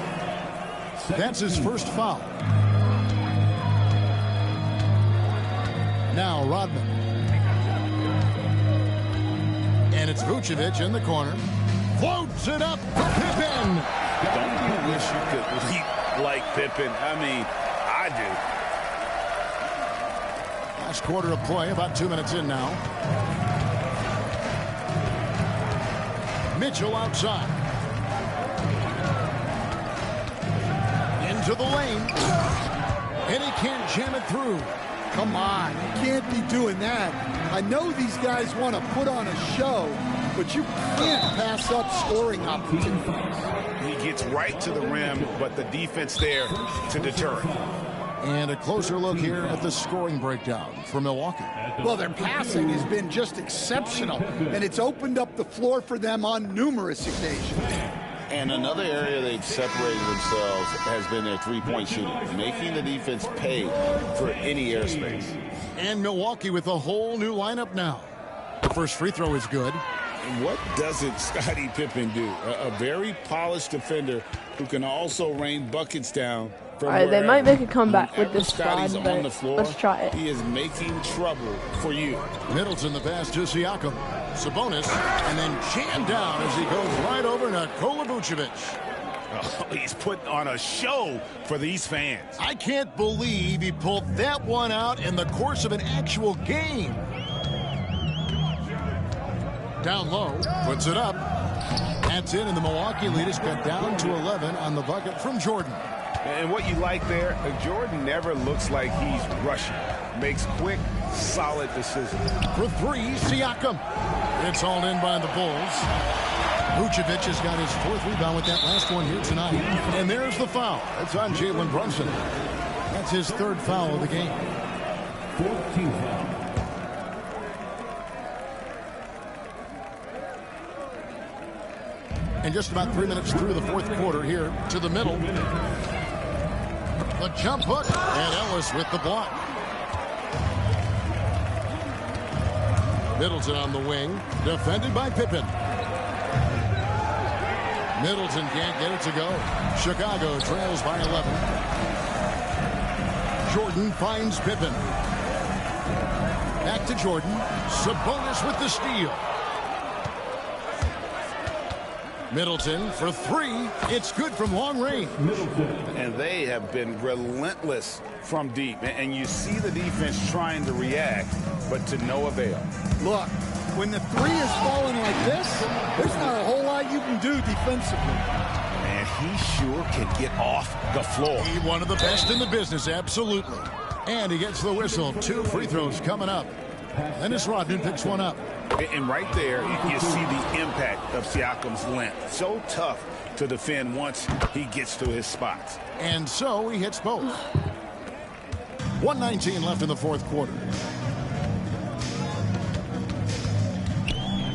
That's his first foul. Now Rodman. And it's Vucevic in the corner. Floats it up for Pippen. Don't you wish you could leap like Pippen? I mean, I do. Last quarter of play, about 2 minutes in now. Mitchell outside. Into the lane. And he can't jam it through. Come on, you can't be doing that. I know these guys want to put on a show, but you can't pass up scoring opportunities. He gets right to the rim, but the defense there to deter it. And a closer look here at the scoring breakdown for Milwaukee. Well, their passing has been just exceptional, and it's opened up the floor for them on numerous occasions. And another area they've separated themselves has been their three-point shooting, making the defense pay for any airspace. And Milwaukee with a whole new lineup now. The first free throw is good. And what doesn't Scottie Pippen do? A very polished defender who can also rain buckets down. All right, they might make a comeback with this Scottie's squad, on the but floor, let's try it. He is making trouble for you. Middleton the pass to Siakam. Sabonis, and then jammed down as he goes right over Nikola Vucevic. Oh, he's putting on a show for these fans. I can't believe he pulled that one out in the course of an actual game. Down low, puts it up. That's in, and the Milwaukee lead is cut down to 11 on the bucket from Jordan. And what you like there, Jordan never looks like he's rushing. Makes quick, solid decisions. For three, Siakam. It's hauled in by the Bulls. Vucevic has got his fourth rebound with that last one here tonight. And there's the foul. It's on Jalen Brunson. That's his third foul of the game. 14 foul. And just about 3 minutes through the fourth quarter here to the middle. The jump hook, and Ellis with the block. Middleton on the wing, defended by Pippen. Middleton can't get it to go. Chicago trails by 11. Jordan finds Pippen. Back to Jordan. Sabonis with the steal. Middleton for three. It's good from long range. And they have been relentless from deep. And you see the defense trying to react, but to no avail. Look, when the three is falling like this, there's not a whole lot you can do defensively. And he sure can get off the floor. He's one of the best in the business, absolutely. And he gets the whistle. 2 free throws coming up. Dennis Rodman picks one up. And right there, you see the impact of Siakam's length. So tough to defend once he gets to his spots. And so he hits both. 1:19 left in the fourth quarter.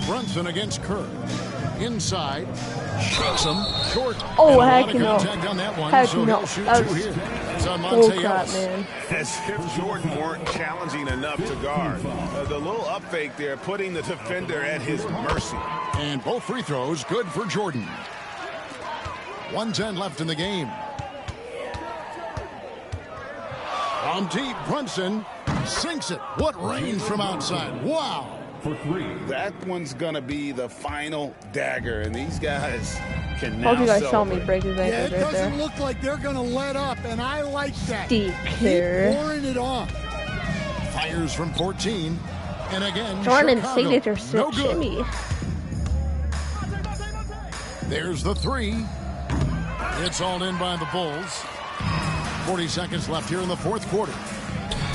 Brunson against Kerr. Inside. Shakes him. Short. Oh, heck no. On that one, Heck so no. he'll shoot That 2 was here. It's on bullcrap, Monte man. As if Jordan weren't challenging enough to guard. The little up fake there, putting the defender at his mercy. And both free throws good for Jordan. 1:10 left in the game. From deep, Brunson sinks it. What range from outside. Wow. For 3. That one's going to be the final dagger, and these guys can now Hope you guys saw celebrate. me break his Yeah, ankles it right doesn't there. look like they're going to let up, and I like that. Steve Keep Kerr. pouring it on. Fires from 14. And again, Jordan's Chicago. signature No good. shimmy. There's the 3. It's all in by the Bulls. 40 seconds left here in the fourth quarter.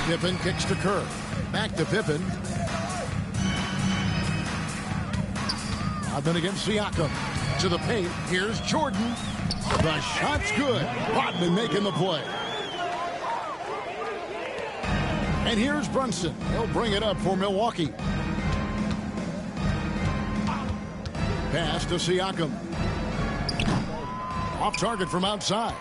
Pippen kicks to Kerr. Back to Pippen. Then against Siakam. To the paint. Here's Jordan. The shot's good. Rodman making the play. And here's Brunson. He'll bring it up for Milwaukee. Pass to Siakam. Off target from outside.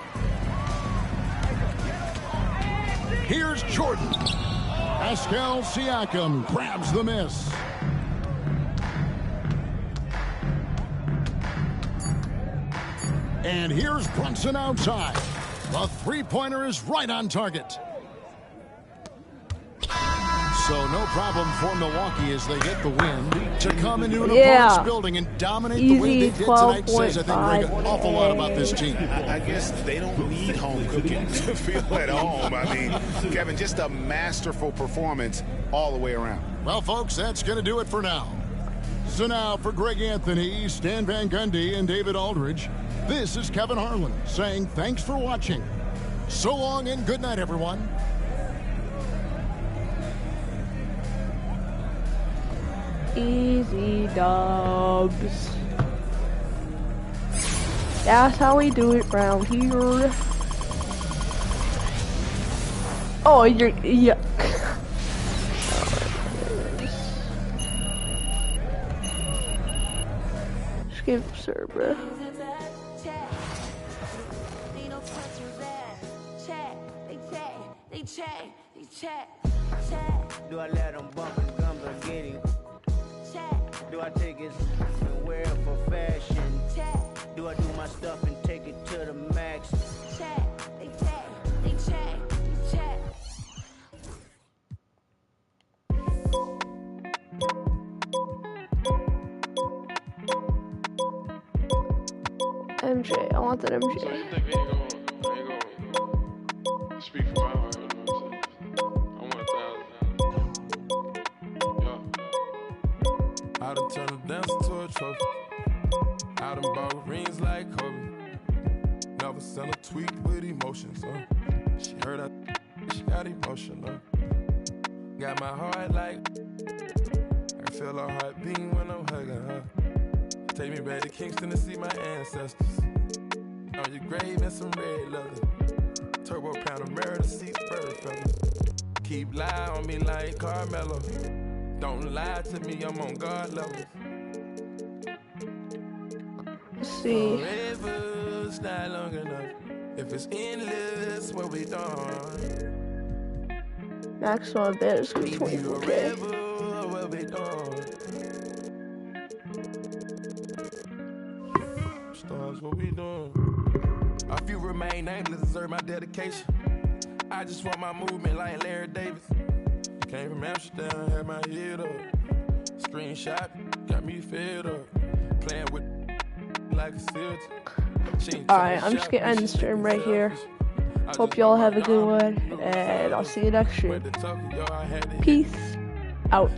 Here's Jordan. Pascal Siakam grabs the miss. And here's Brunson outside. The three-pointer is right on target. So no problem for Milwaukee as they get the win to come into an opponent's building and dominate the way they did tonight. Says, I think, Greg, an awful lot about this team. I guess they don't need home cooking to feel at home. I mean, Kevin, just a masterful performance all the way around. Well, folks, that's going to do it for now. So now for Greg Anthony, Stan Van Gundy, and David Aldridge, this is Kevin Harlan saying thanks for watching. So long and good night, everyone. Easy dubs. That's how we do it round here. Oh, you're, yeah. Skip sir, bro. Do I let them bump and gums or get him? Do I take his and wear it for fashion? Do I do my stuff and take it to the max? MJ, I want that MJ. So you think I ain't gonna speak from my heart, you know what I'm saying? I want $1,000. Yeah. I done turned a dance to a trophy. I done bought rings like Kobe. Never sent a tweet with emotions, She heard she got emotional. Got my heart like I can feel her heart beating when I'm hugging her. Take me back to Kingston to see my ancestors. On your grave and some red leather. Turbo Panamera to see bird feathers. Keep lying on me like Carmelo. Don't lie to me, I'm on guard levels. See. Forever's not long enough. If it's endless, what we done? Maxwell bet is going to 24K. What we done? Stars, what we doing? A few remain nameless, deserve my dedication. I just want my movement like Larry Davis. Came from Amsterdam, had my head up. Screenshot, got me fed up. Playing with like a silty. Alright, I'm just gonna end the stream right here. Hope y'all have a good one, and I'll see you next stream. Peace out.